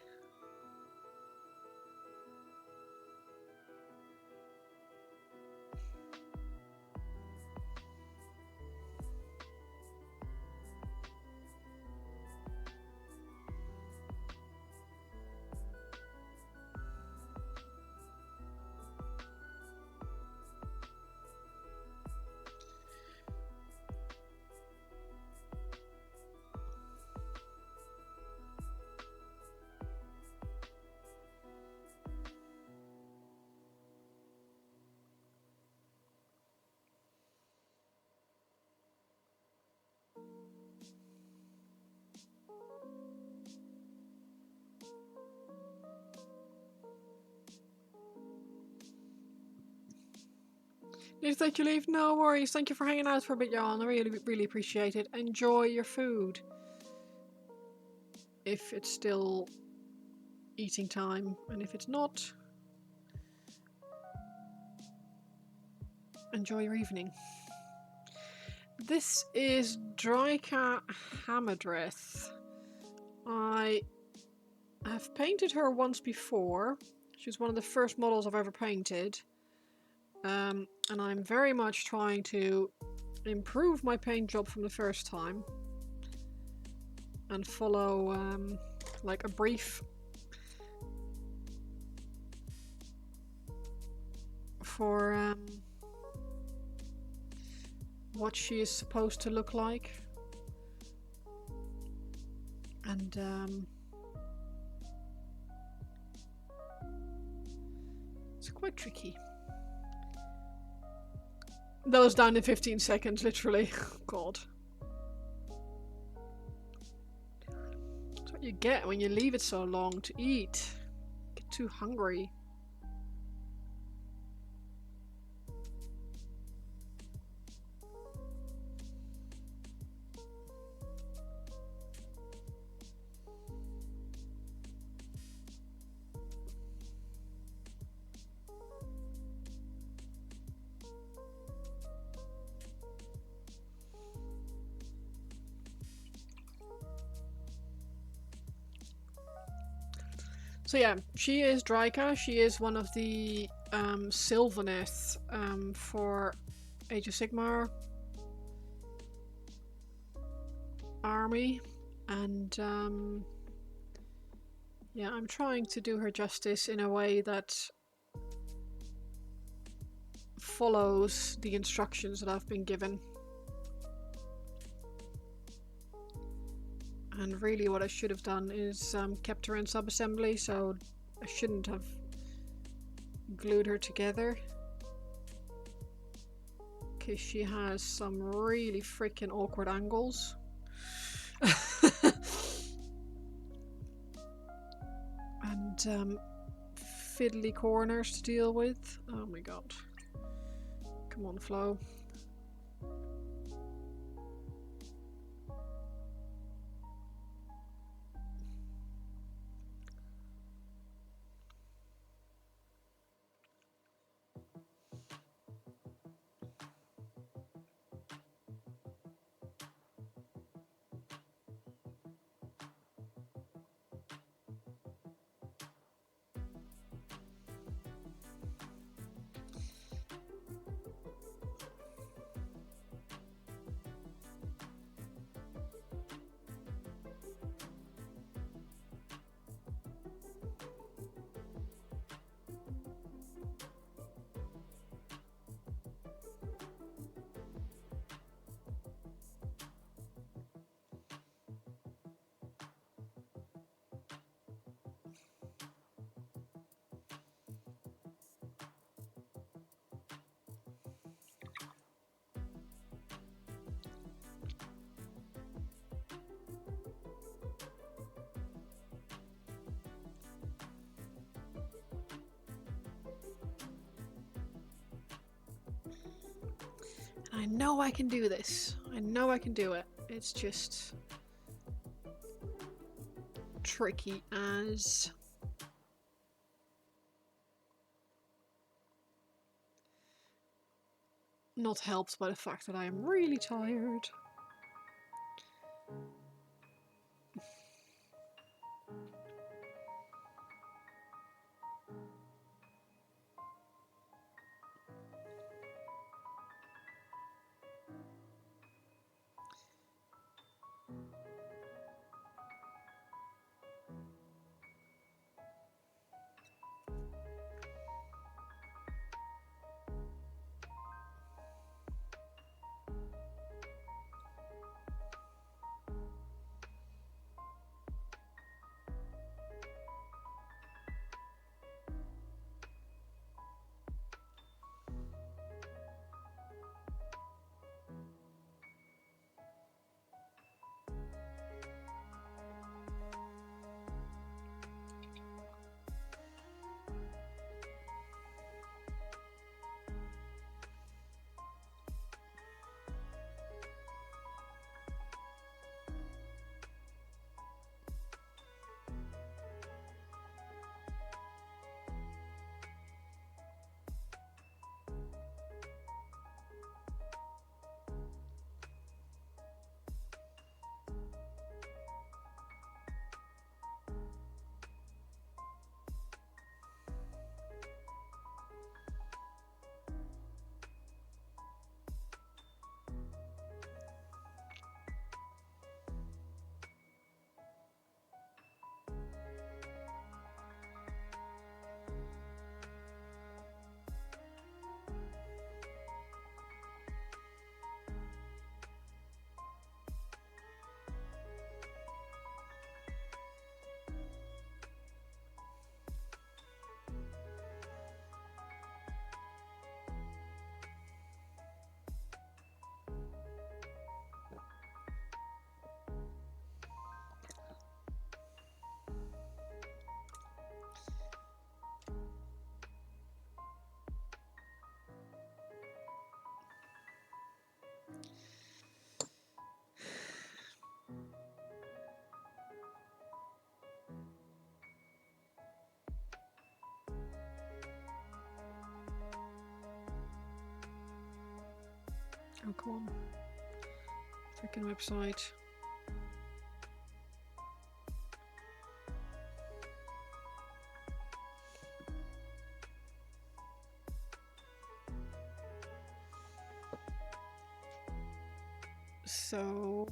Need to take your leave? No worries. Thank you for hanging out for a bit, Jan. I really appreciate it. Enjoy your food. If it's still eating time, and if it's not, enjoy your evening. This is Drycha Hamadreth. I have painted her once before. She's one of the first models I've ever painted. And I'm very much trying to improve my paint job from the first time. And follow like a brief for what she is supposed to look like. And it's quite tricky. That was done in 15 seconds, literally. God. That's what you get when you leave it so long to eat. Get too hungry. So yeah, she is Drycha. She is one of the Sylvaneth for Age of Sigmar army, and yeah, I'm trying to do her justice in a way that follows the instructions that I've been given. And really what I should have done is kept her in sub-assembly, so I shouldn't have glued her together. Because she has some really freaking awkward angles. And fiddly corners to deal with. Oh my god. Come on, Flo. I know I can do this. I know I can do it. It's just tricky as not helped by the fact that I am really tired. Oh, come on. Freaking website. So...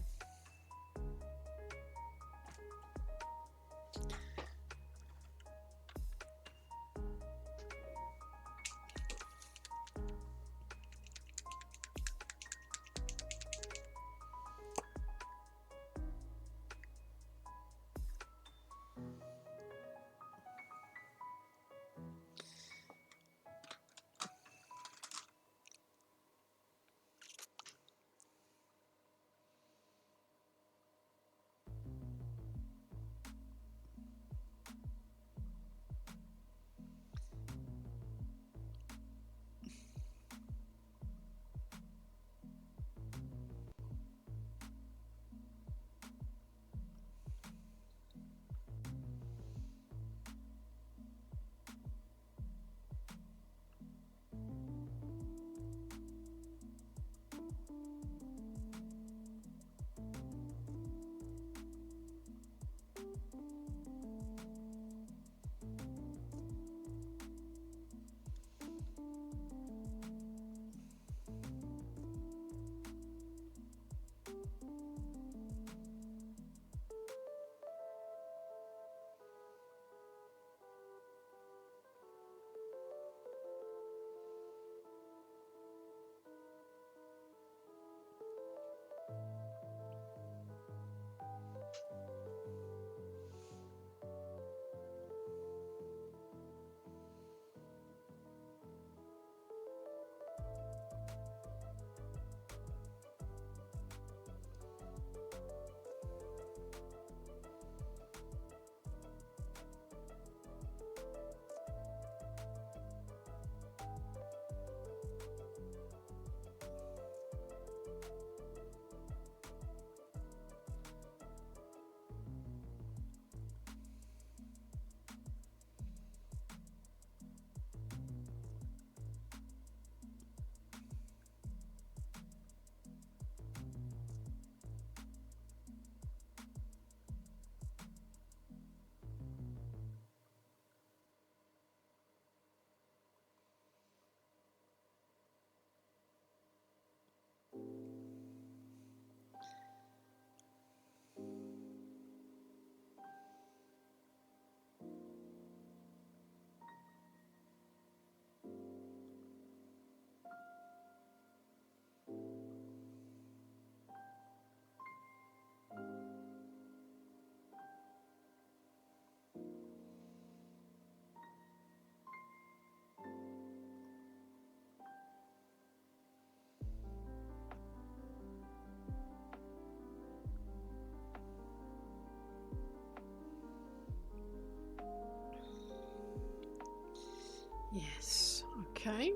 Okay.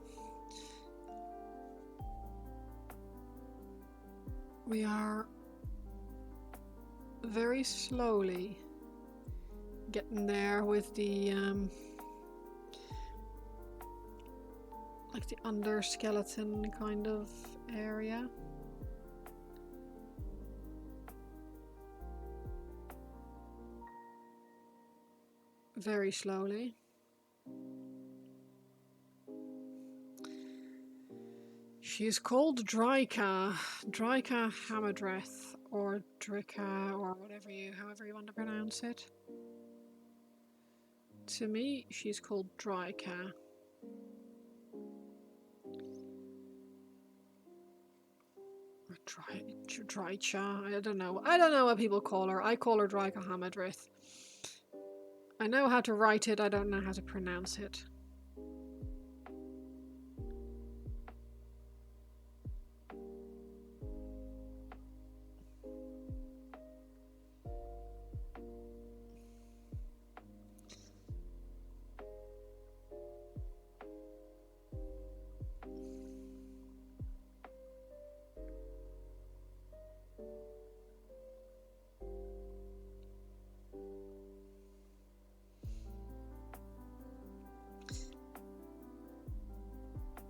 We are very slowly getting there with the like the under skeleton kind of area. Very slowly. She's called Drycha Hamadreth, or Drycha, or however you want to pronounce it. To me, she's called Drycha. Or Drycha. I don't know. I don't know what people call her. I call her Drycha Hamadreth. I know how to write it. I don't know how to pronounce it.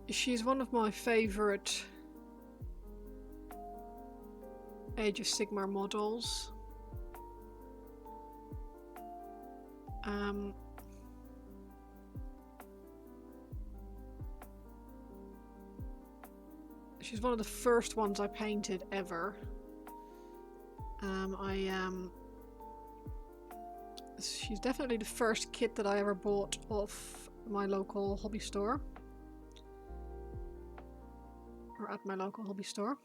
She's one of my favorite Age of Sigmar models. She's one of the first ones I painted ever. She's definitely the first kit that I ever bought off my local hobby store. Or at my local hobby store.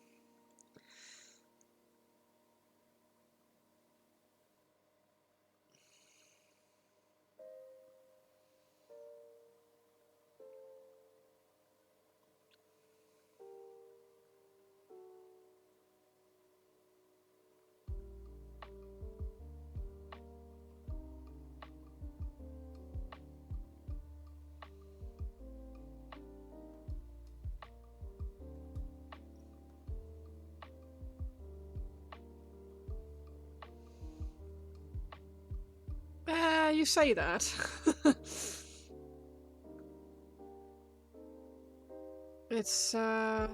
You say that. It's, I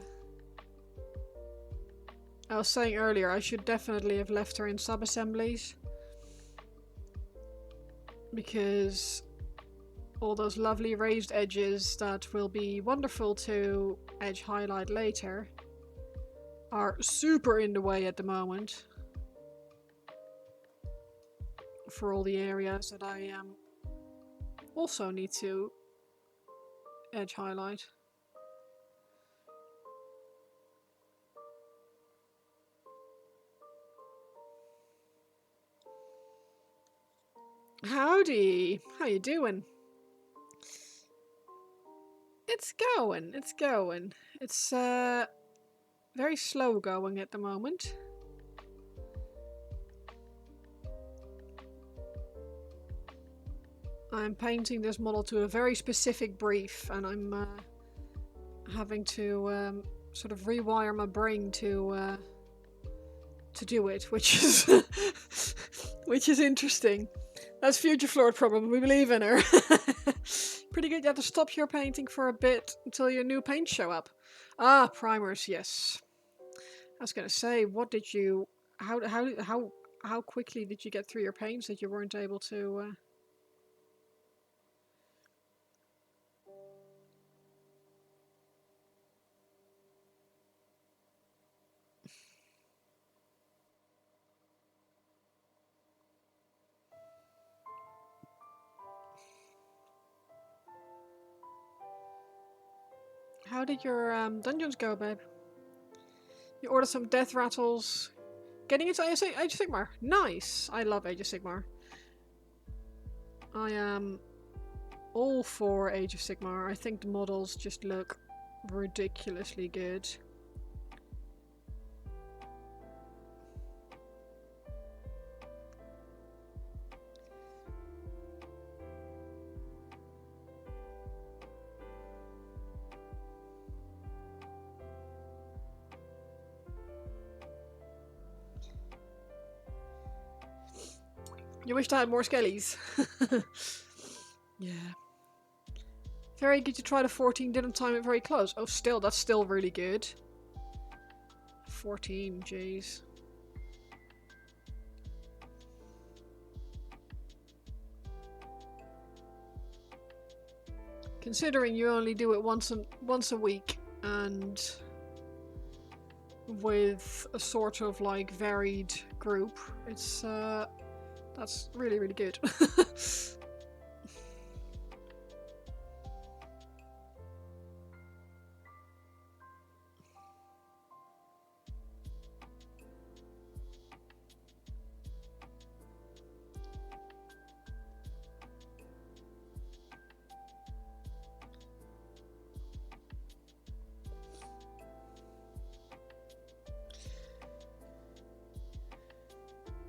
was saying earlier, I should definitely have left her in sub-assemblies. Because all those lovely raised edges that will be wonderful to edge highlight later are super in the way at the moment. For all the areas that I also need to edge highlight. Howdy! How you doing? It's going. It's very slow going at the moment. I'm painting this model to a very specific brief, and I'm having to sort of rewire my brain to do it, which is which is interesting. That's Future Floor problem. We believe in her. Pretty good. You have to stop your painting for a bit until your new paints show up. Ah, primers. Yes. I was gonna say, what did you? How quickly did you get through your paints that you weren't able to? How did your dungeons go, babe? You ordered some death rattles. Getting into Age of Sigmar. Nice. I love Age of Sigmar. I am all for Age of Sigmar. I think the models just look ridiculously good. You wished I had more skellies. Yeah. Very good to try the 14, didn't time it very close. Oh, still, that's still really good. 14, jeez. Considering you only do it once a week, and with a sort of like varied group, it's that's really, really good.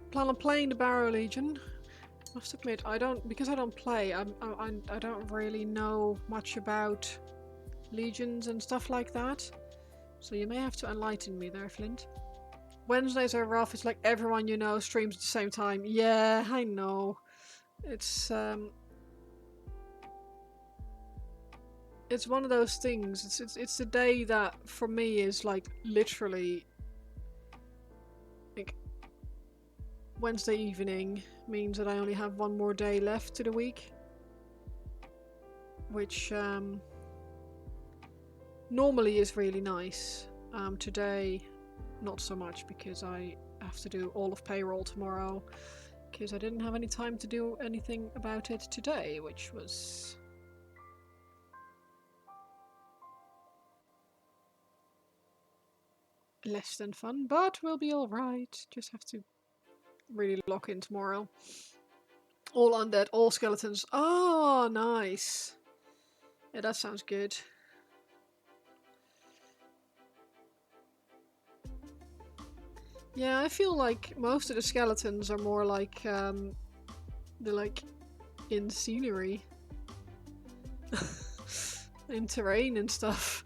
Plan on playing the Barrow Legion. I must admit, because I don't play, I don't really know much about legions and stuff like that. So you may have to enlighten me there, Flint. Wednesdays are rough. It's like everyone you know streams at the same time. Yeah, I know. It's one of those things. It's the day that for me is like literally like Wednesday evening means that I only have one more day left to the week, which normally is really nice. Today, not so much because I have to do all of payroll tomorrow because I didn't have any time to do anything about it today, which was less than fun, but we'll be alright. Just have to really lock in tomorrow. All undead, all skeletons. Oh, nice. Yeah, that sounds good. Yeah, I feel like most of the skeletons are more like, they're like in scenery. In terrain and stuff.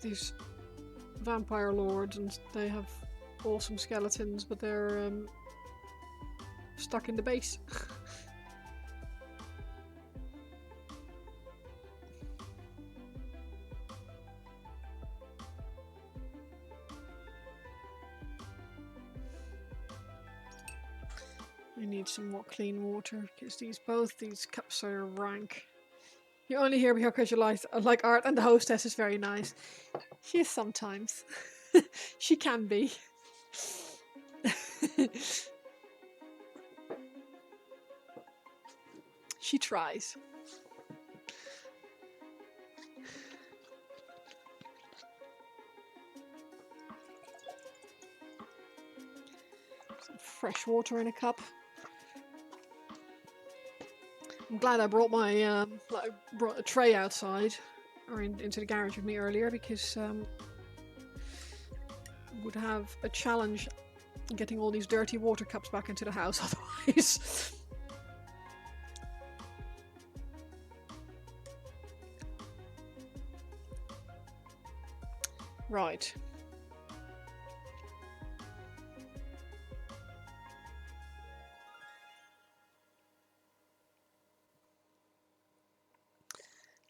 These vampire lords, and they have awesome skeletons, but they're stuck in the base. I need some more clean water because both these cups are rank. You're only here because you like art, and the hostess is very nice. She is sometimes. She can be. She tries. Some fresh water in a cup. I'm glad I brought my brought a tray outside or into the garage with me earlier because would have a challenge getting all these dirty water cups back into the house otherwise. Right.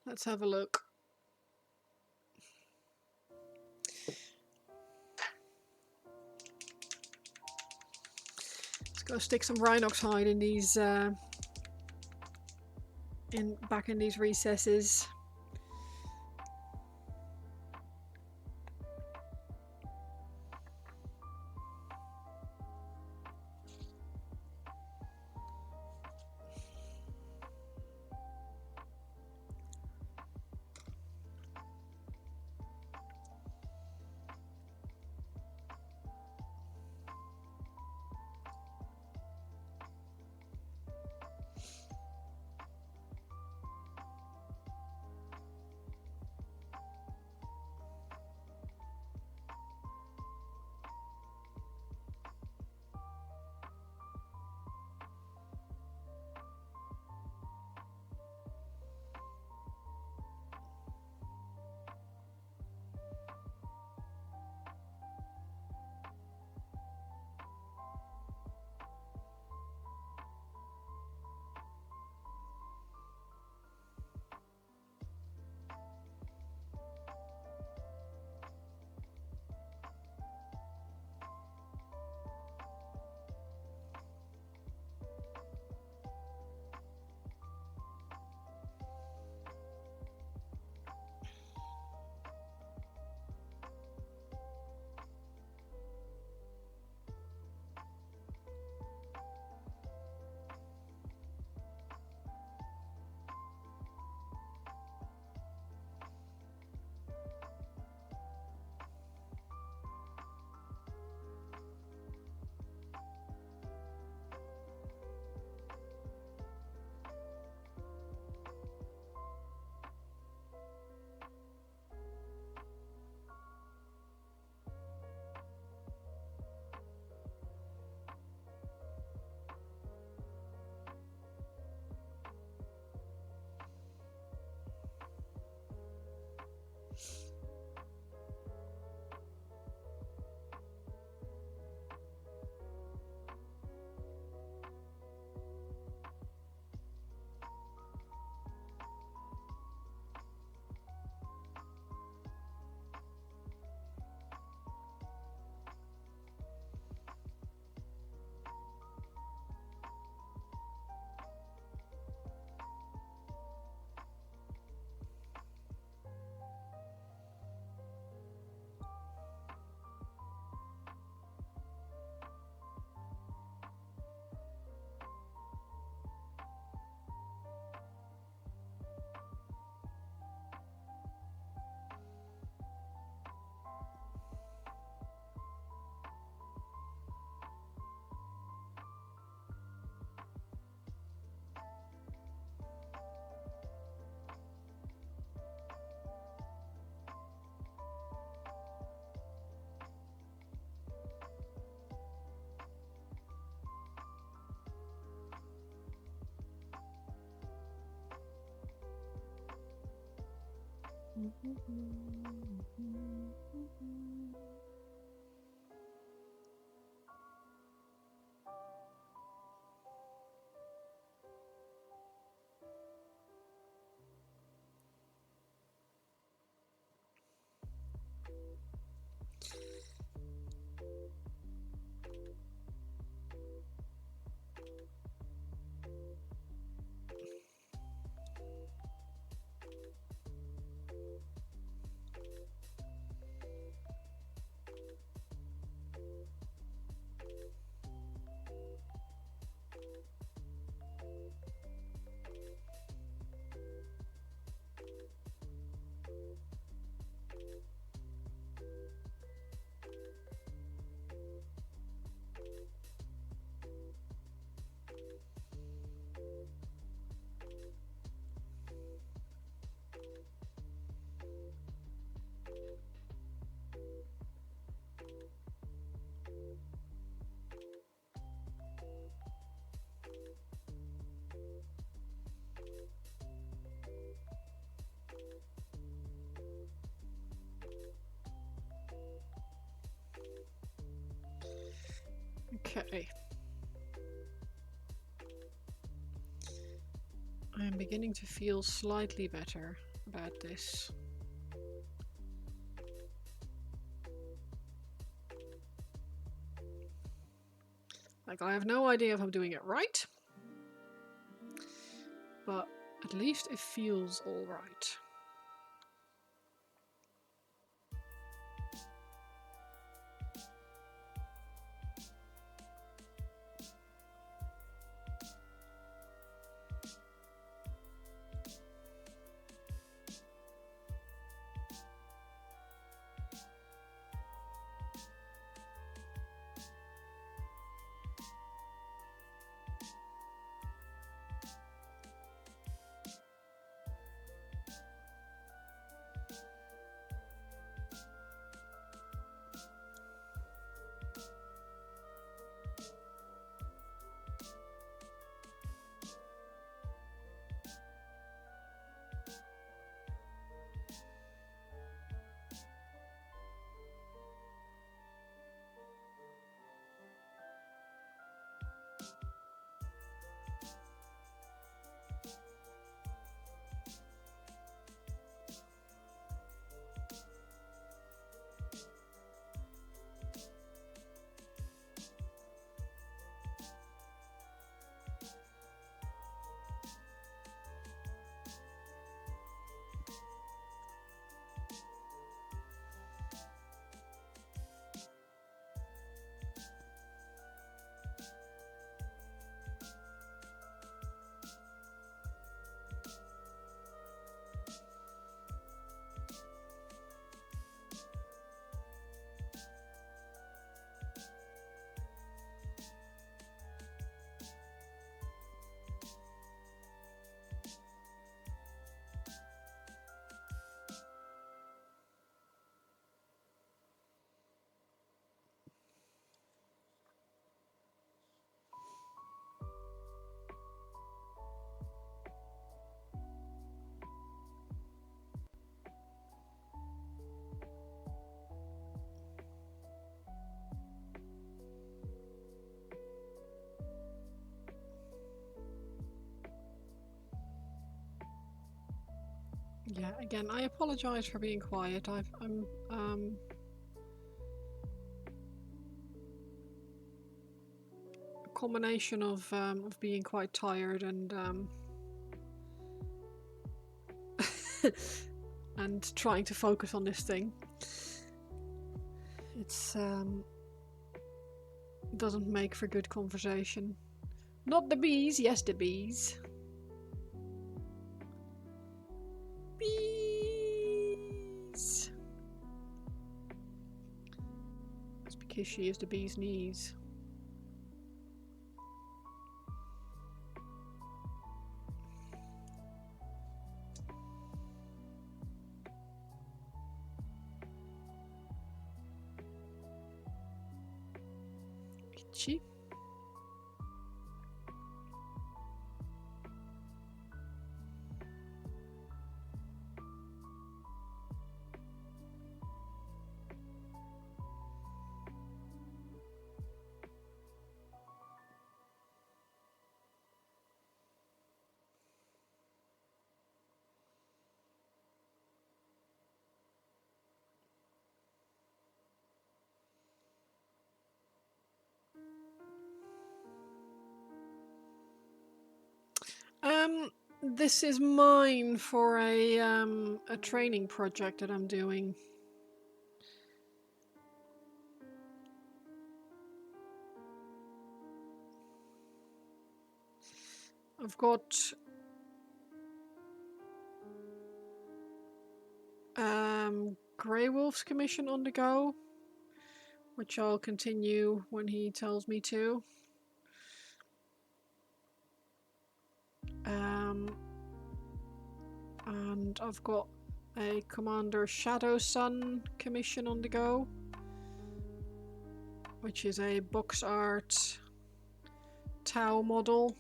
Let's have a look. Let's go stick some Rhinox hide in these back in these recesses. Okay. I'm beginning to feel slightly better about this. Like, I have no idea if I'm doing it right, but at least it feels all right. Yeah, again, I apologize for being quiet. I'm a combination of being quite tired and and trying to focus on this thing. It's doesn't make for good conversation. Not the bees, yes the bees. Bees. It's because she is the bee's knees. Itchy. This is mine for a training project that I'm doing. I've got Grey Wolf's commission on the go, which I'll continue when he tells me to. And I've got a Commander Shadow Sun commission on the go, which is a box art Tau model.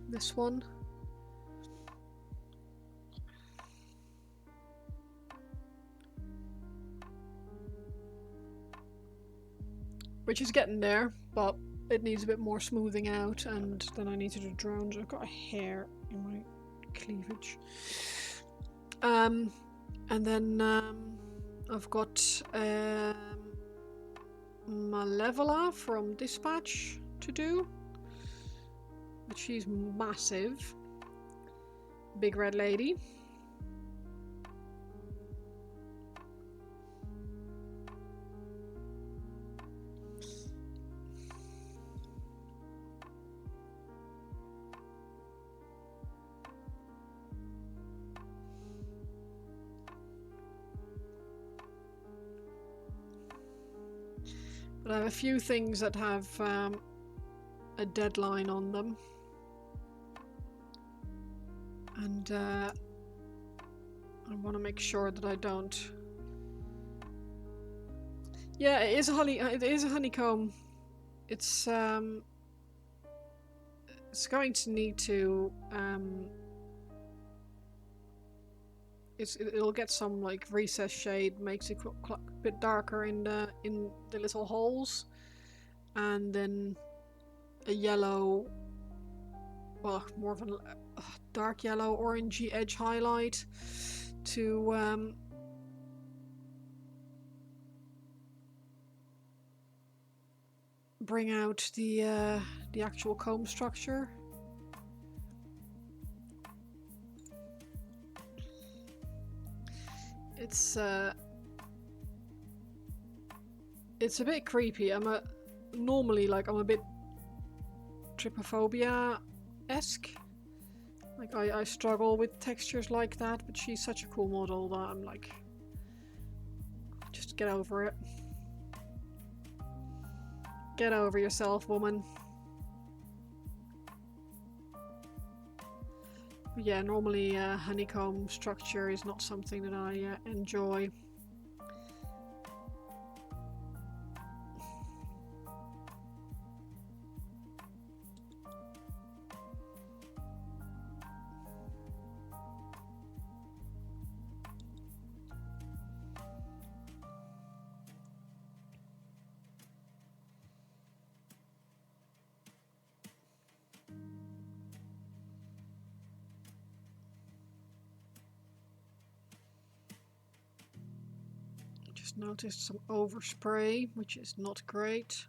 This one. Which is getting there, but it needs a bit more smoothing out, and then I need to do drones. I've got a hair in my cleavage. And then I've got Malevola from Dispatch to do, but she's massive. Big red lady. But I have a few things that have a deadline on them. And I want to make sure that I don't... Yeah, it is a honeycomb. It's going to need to it'll get some like recess shade, makes it a bit darker in the little holes, and then a yellow, well, more of a dark yellow orangey edge highlight to bring out the actual comb structure. It's a bit creepy. Normally I'm a bit trypophobia-esque. Like I struggle with textures like that, but she's such a cool model that I'm like, just get over it. Get over yourself, woman. But yeah, normally honeycomb structure is not something that I enjoy. Just noticed some overspray, which is not great.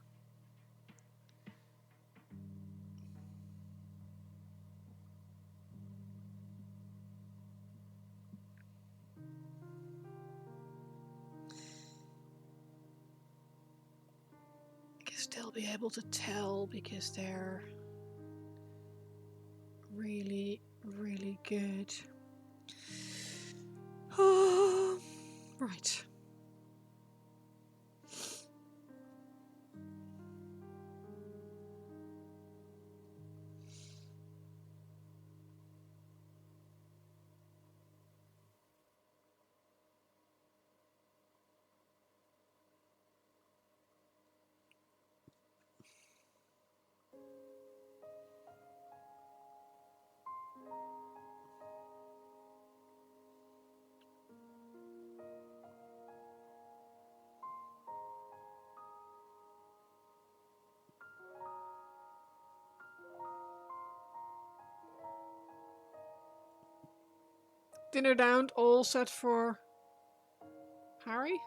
I can still be able to tell because they're really, really good. Right. Dinner down, all set for Harry?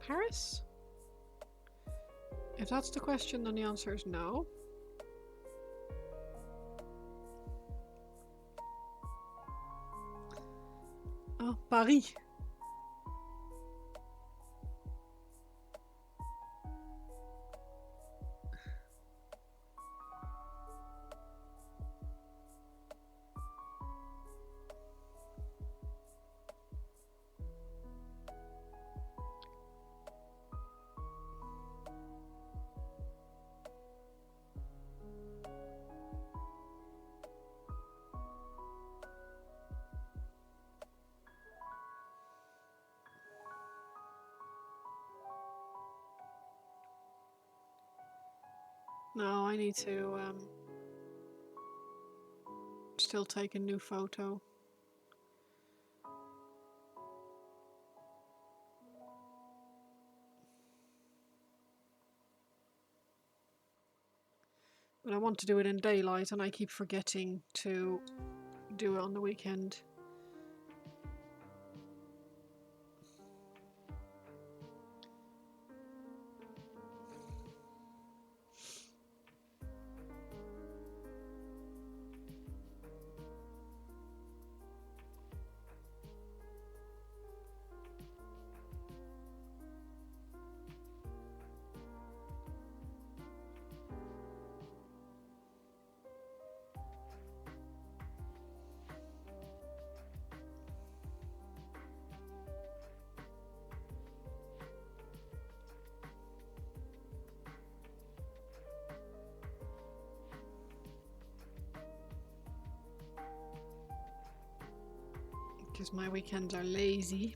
Paris? If that's the question, then the answer is no. Oh, Paris. No, I need to still take a new photo. But I want to do it in daylight and I keep forgetting to do it on the weekend. Because my weekends are lazy,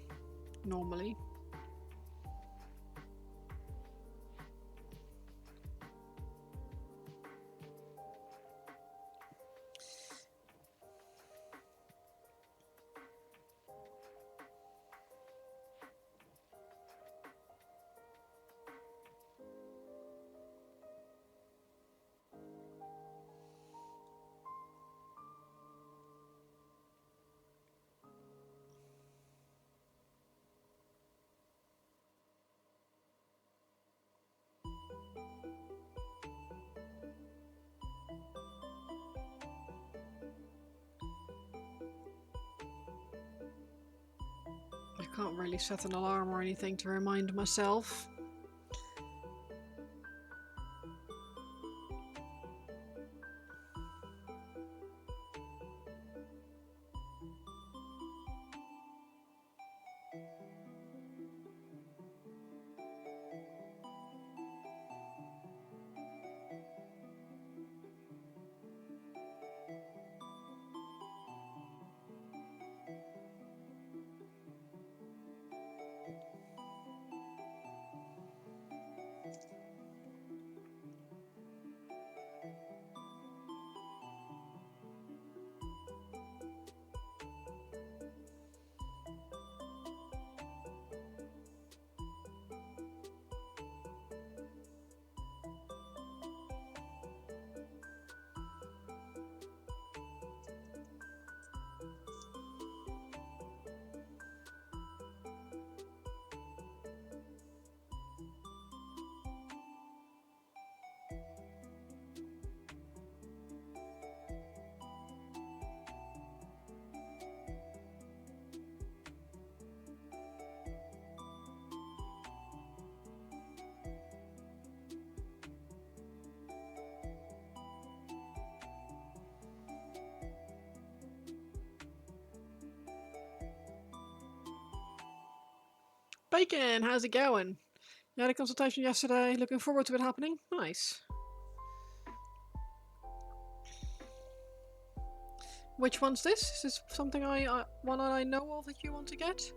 normally. I can't really set an alarm or anything to remind myself. Bacon, how's it going? You had a consultation yesterday, looking forward to it happening? Nice. Which one's this? Is this something one I know of that you want to get?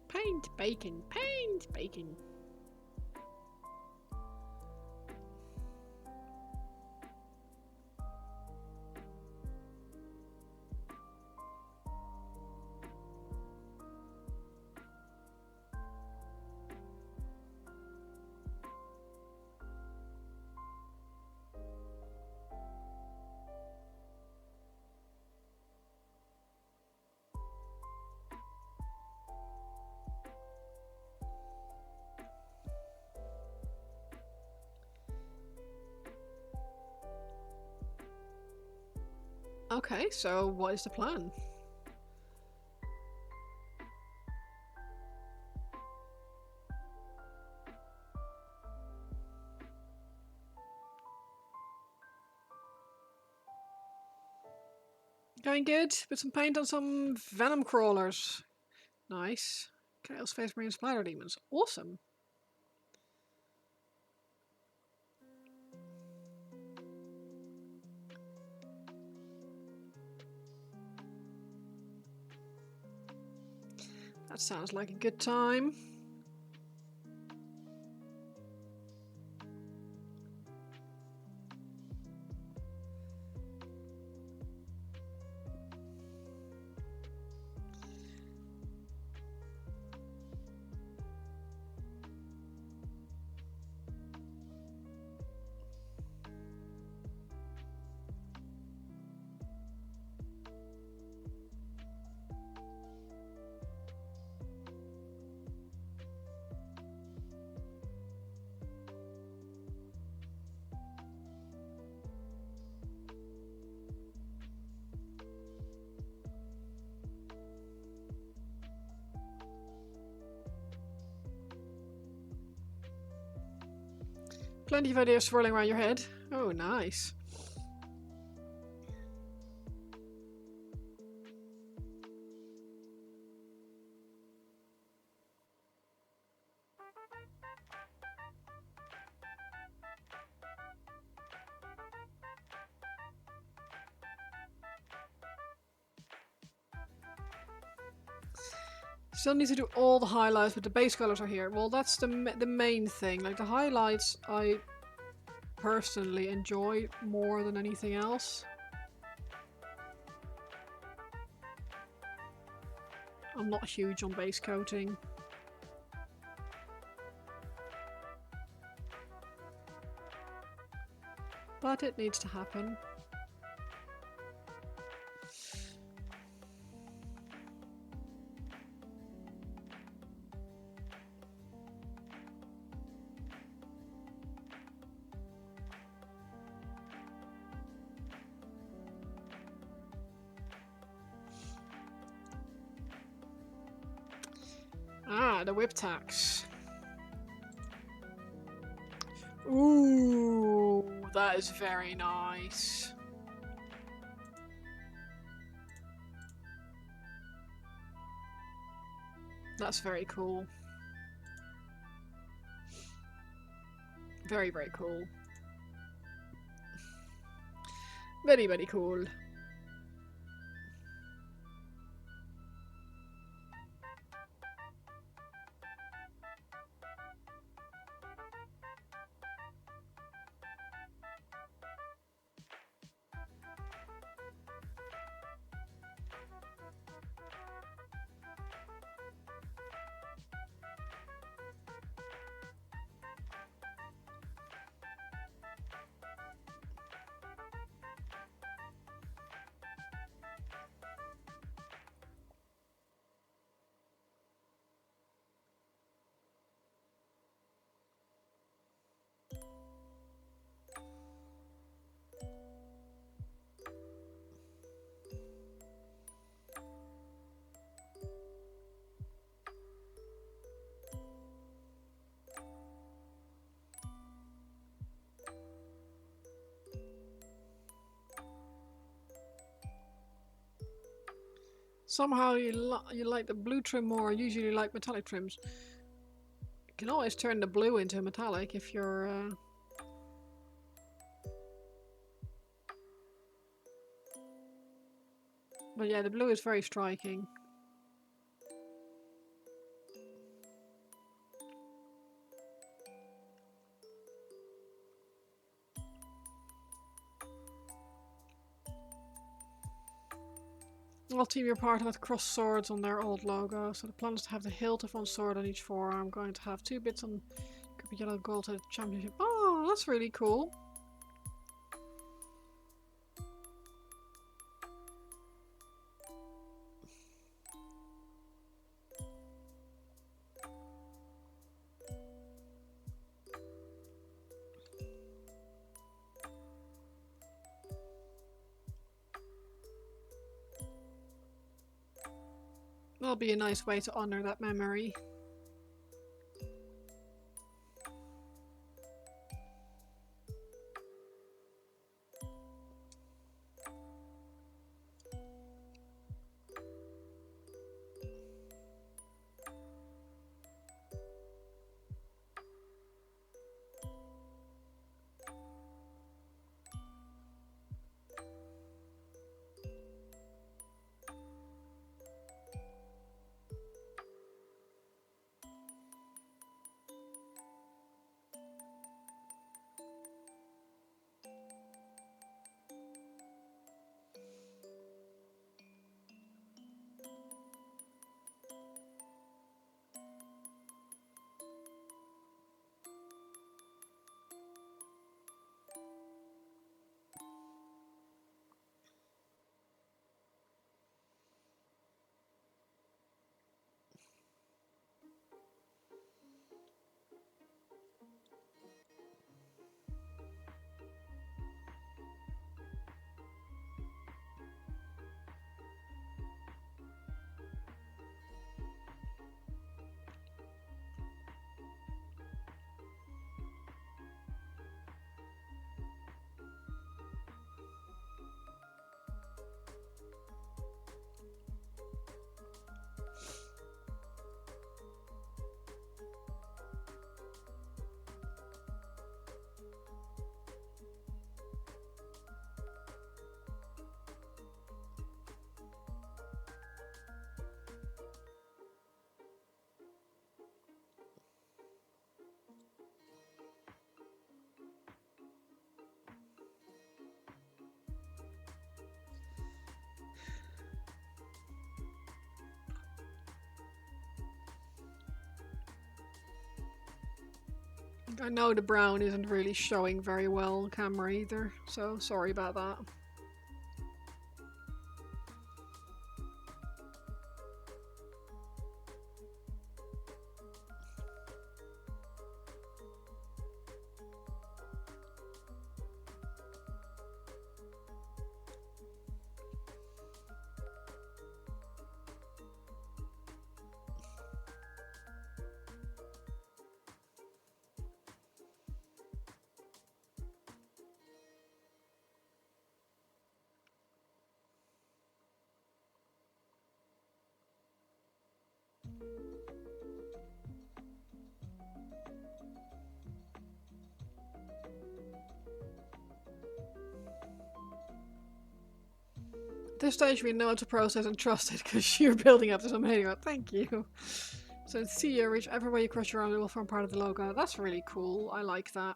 Paint bacon, paint bacon. Okay, so what is the plan? Going good. Put some paint on some venom crawlers. Nice. Chaos Face Marine Spider Demons. Awesome. That sounds like a good time. Plenty of ideas swirling around your head. Oh, nice. Still need to do all the highlights, but the base colors are here. Well, that's the main thing. Like, the highlights I personally enjoy more than anything else. I'm not huge on base coating. But it needs to happen. Ah, the whip tax. Ooh, that is very nice. That's very cool. Very, very cool. Very, very cool. Somehow you like the blue trim more. Usually you like metallic trims. You can always turn the blue into metallic if you're... But yeah, the blue is very striking. I'll team your partner with crossed swords on their old logo. So the plan is to have the hilt of one sword on each forearm. I'm going to have 2 bits on yellow gold to the championship. Oh, that's really cool. That'll be a nice way to honor that memory. I know the brown isn't really showing very well on camera either, so sorry about that. At this stage we know how to process and trust it because you're building up to something anyway. Thank you. So see you, whichever way you cross your arm, it will form part of the logo. That's really cool. I like that.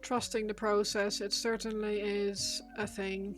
Trusting the process, it certainly is a thing.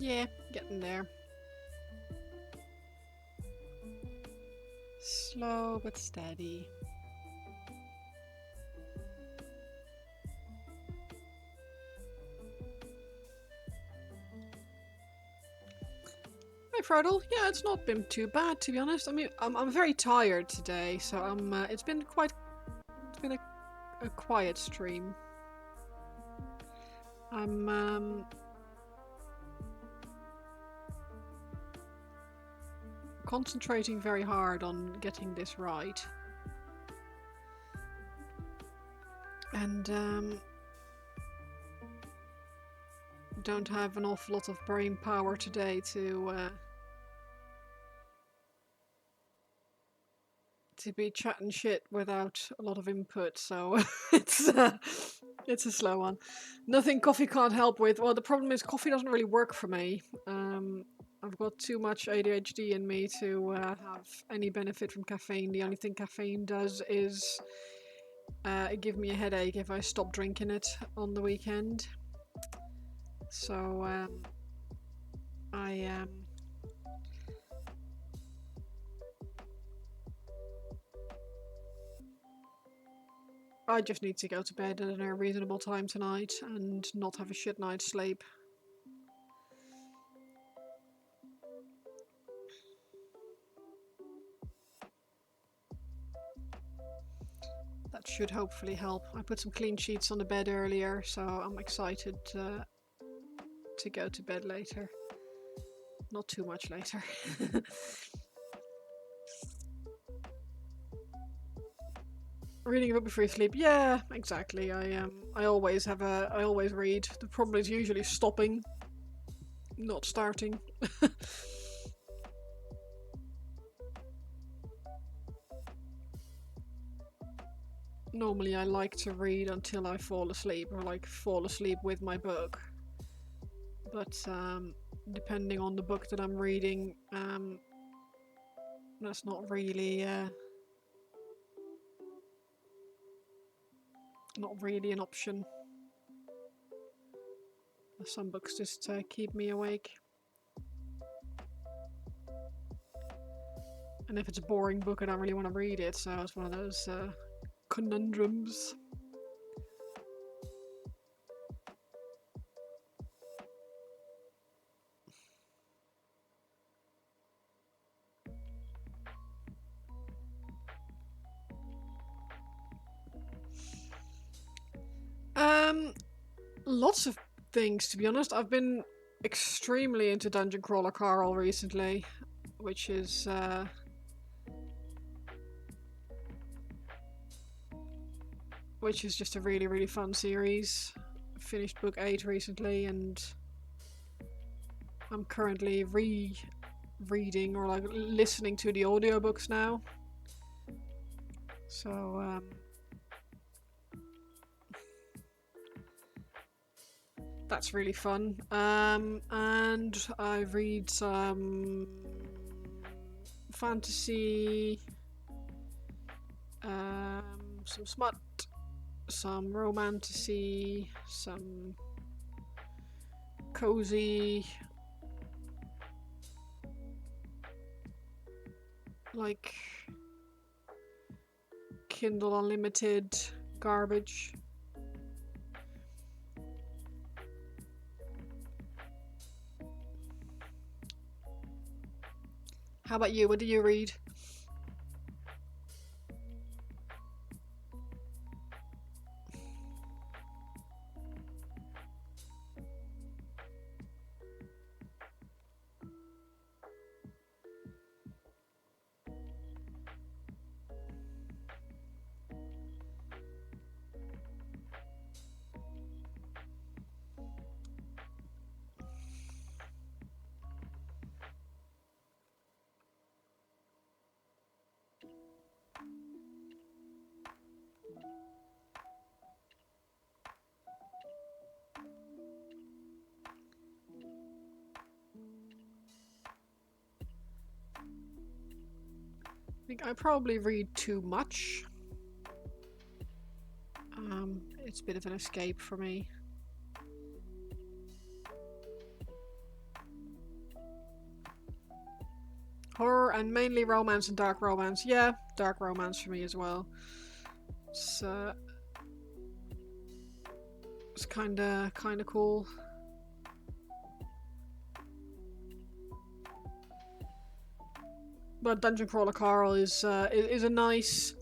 Yeah, getting there. Slow but steady. Hi Frodel. Yeah, it's not been too bad to be honest. I mean, I'm very tired today, so it's been a quiet stream. I'm concentrating very hard on getting this right. And don't have an awful lot of brain power today to be chatting shit without a lot of input, so it's a slow one. Nothing coffee can't help with. Well, the problem is coffee doesn't really work for me. I've got too much ADHD in me to have any benefit from caffeine. The only thing caffeine does is give me a headache if I stop drinking it on the weekend. So I just need to go to bed at a reasonable time tonight and not have a shit night's sleep. That should hopefully help. I put some clean sheets on the bed earlier, so I'm excited to go to bed later. Not too much later. Reading a book before you sleep, yeah, exactly. I always read. The problem is usually stopping, not starting. Normally I like to read until I fall asleep, or like fall asleep with my book. But depending on the book that I'm reading, that's not really an option. Some books just keep me awake. And if it's a boring book, I don't really want to read it, so it's one of those conundrums. Lots of things, to be honest. I've been extremely into Dungeon Crawler Carl recently, which is just a really, really fun series. Finished book 8 recently, and I'm currently reading or like listening to the audiobooks now. So that's really fun. And I read some fantasy, some smut, some romantasy, some cozy, like Kindle Unlimited garbage. How about you? What do you read? I think I probably read too much. It's a bit of an escape for me. Horror and mainly romance and dark romance. Yeah, dark romance for me as well. It's kinda cool. But Dungeon Crawler Carl is a nice.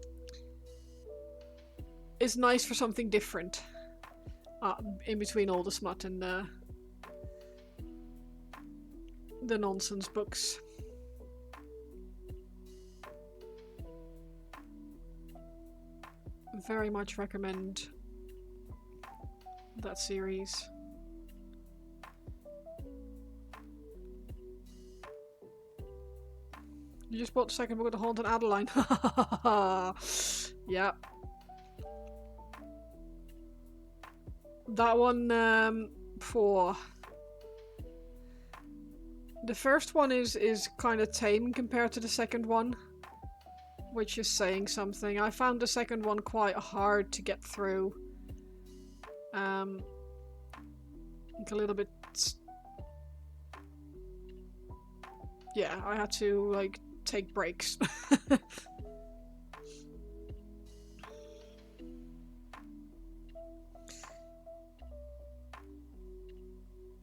It's nice for something different. In between all the smut and the nonsense books. Very much recommend that series. You just bought the second book of The Haunted Adeline. Yeah. That one, for the first one is kind of tame compared to the second one, which is saying something. I found the second one quite hard to get through. Like a little bit. Yeah, I had to like take breaks.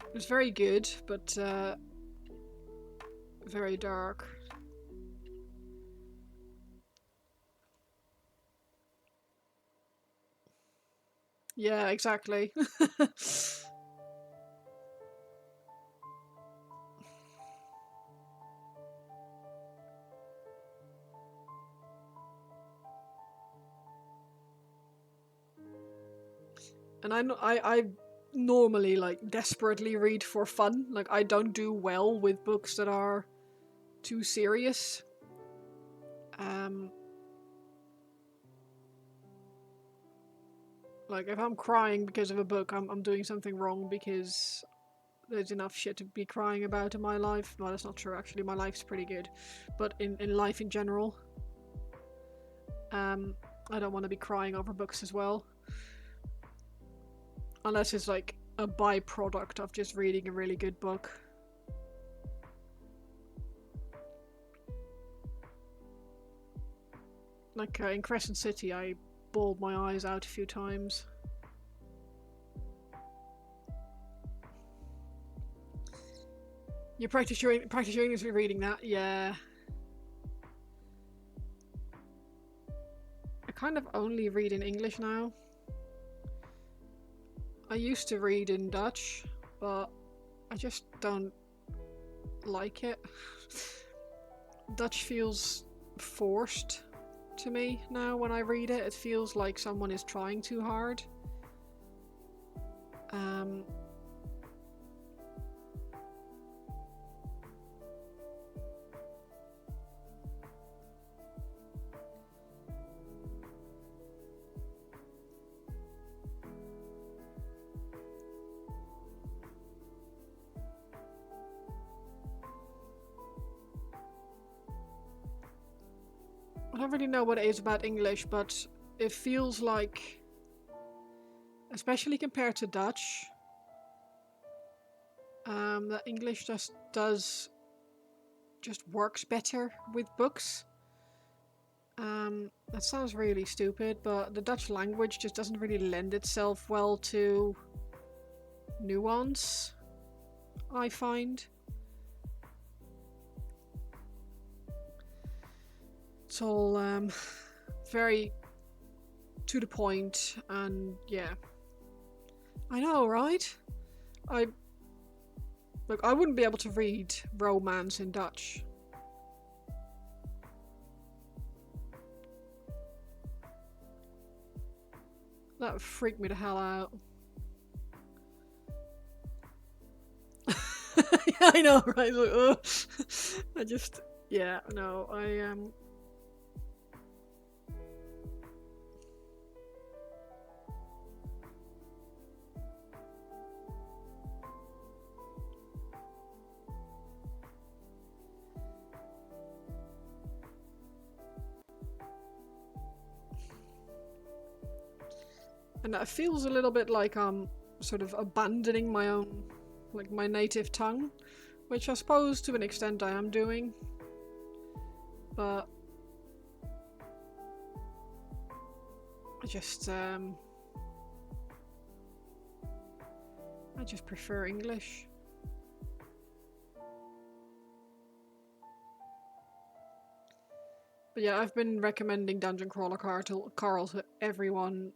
It was very good, but very dark. Yeah, exactly. And I normally like desperately read for fun. Like I don't do well with books that are too serious. Like if I'm crying because of a book, I'm doing something wrong because there's enough shit to be crying about in my life. Well, that's not true actually. My life's pretty good, but in life in general, I don't want to be crying over books as well. Unless it's like a byproduct of just reading a really good book. Like in Crescent City, I bawled my eyes out a few times. You practice your English reading that? Yeah. I kind of only read in English now. I used to read in Dutch, but I just don't like it. Dutch feels forced to me now when I read it. It feels like someone is trying too hard. I don't really know what it is about English, but it feels like, especially compared to Dutch, that English just works better with books. That sounds really stupid, but the Dutch language just doesn't really lend itself well to nuance, I find. It's all very to the point, and yeah. I know, right? Look, I wouldn't be able to read romance in Dutch. That would freak me the hell out. Yeah, I know, right? Like, I just, yeah, no, and that feels a little bit like I'm sort of abandoning my own, like my native tongue, which I suppose to an extent I am doing. but I just prefer English. But yeah, I've been recommending Dungeon Crawler Carl to everyone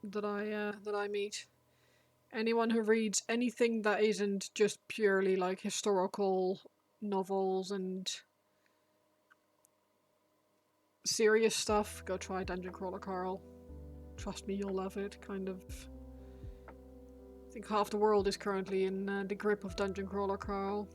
that I meet. Anyone who reads anything that isn't just purely like historical novels and serious stuff, go try Dungeon Crawler Carl. Trust me, you'll love it. Kind of. I think half the world is currently in the grip of Dungeon Crawler Carl.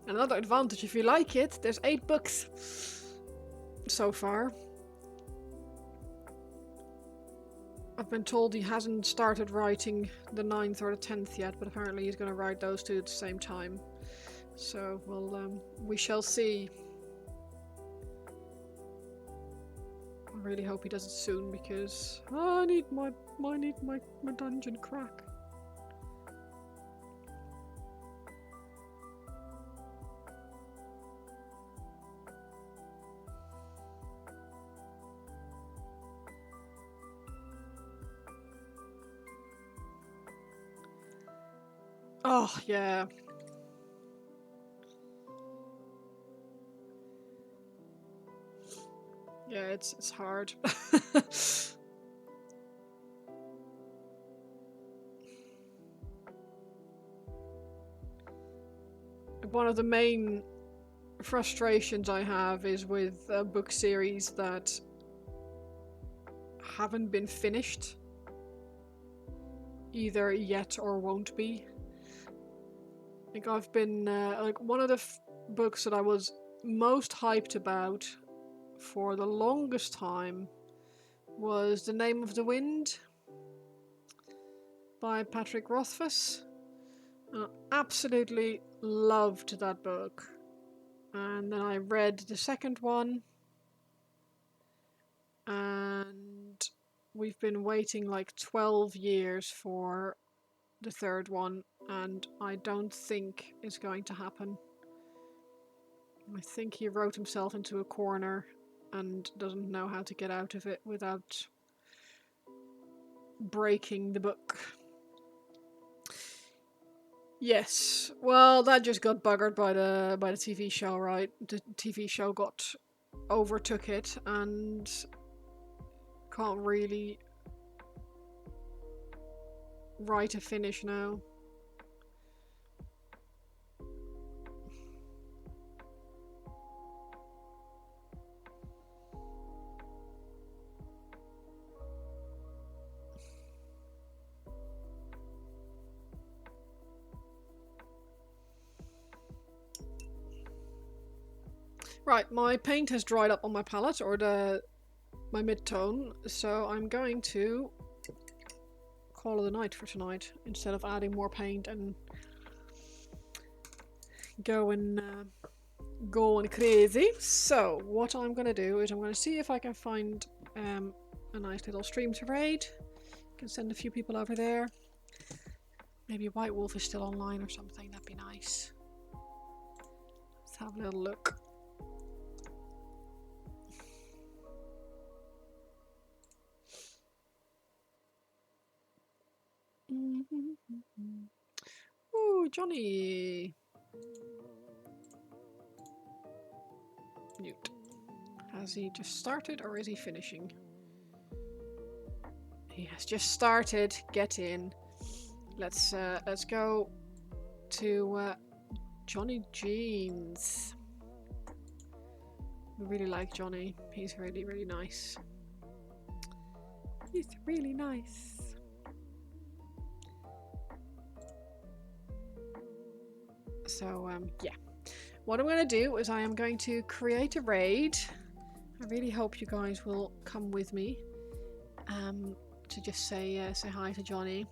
Another advantage, if you like it, there's 8 books so far. I've been told he hasn't started writing the 9th or the 10th yet, but apparently he's going to write those 2 at the same time. So we shall see. I really hope he does it soon because I need my dungeon crack. Oh, yeah. Yeah, it's hard. One of the main frustrations I have is with a book series that haven't been finished. Either yet or won't be. Like I've been like one of the books that I was most hyped about for the longest time was The Name of the Wind by Patrick Rothfuss. I absolutely loved that book. And then I read the second one and we've been waiting like 12 years for the third one, and I don't think it's going to happen. I think he wrote himself into a corner and doesn't know how to get out of it without breaking the book. Yes, well, that just got buggered by the TV show, right? The TV show overtook it and can't really write a finish now. Right, my paint has dried up on my palette, or my mid-tone, so I'm going to call it a night for tonight instead of adding more paint and going crazy. So what I'm gonna do is I'm gonna see if I can find a nice little stream to raid. Can send a few people over there. Maybe White Wolf is still online or something. That'd be nice. Let's have a little look. Ooh, Johnny. Mute. Has he just started or is he finishing? He has just started. Get in. Let's go to Johnny Jeans. We really like Johnny. He's really, really nice. He's really nice. So, yeah. What I'm going to do is I am going to create a raid. I really hope you guys will come with me to just say hi to Johnny.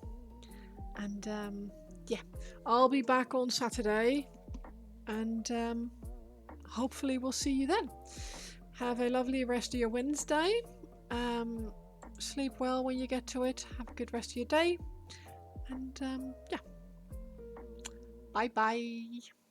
And yeah, I'll be back on Saturday, and hopefully we'll see you then. Have a lovely rest of your Wednesday. Sleep well when you get to it. Have a good rest of your day. And yeah. Bye bye.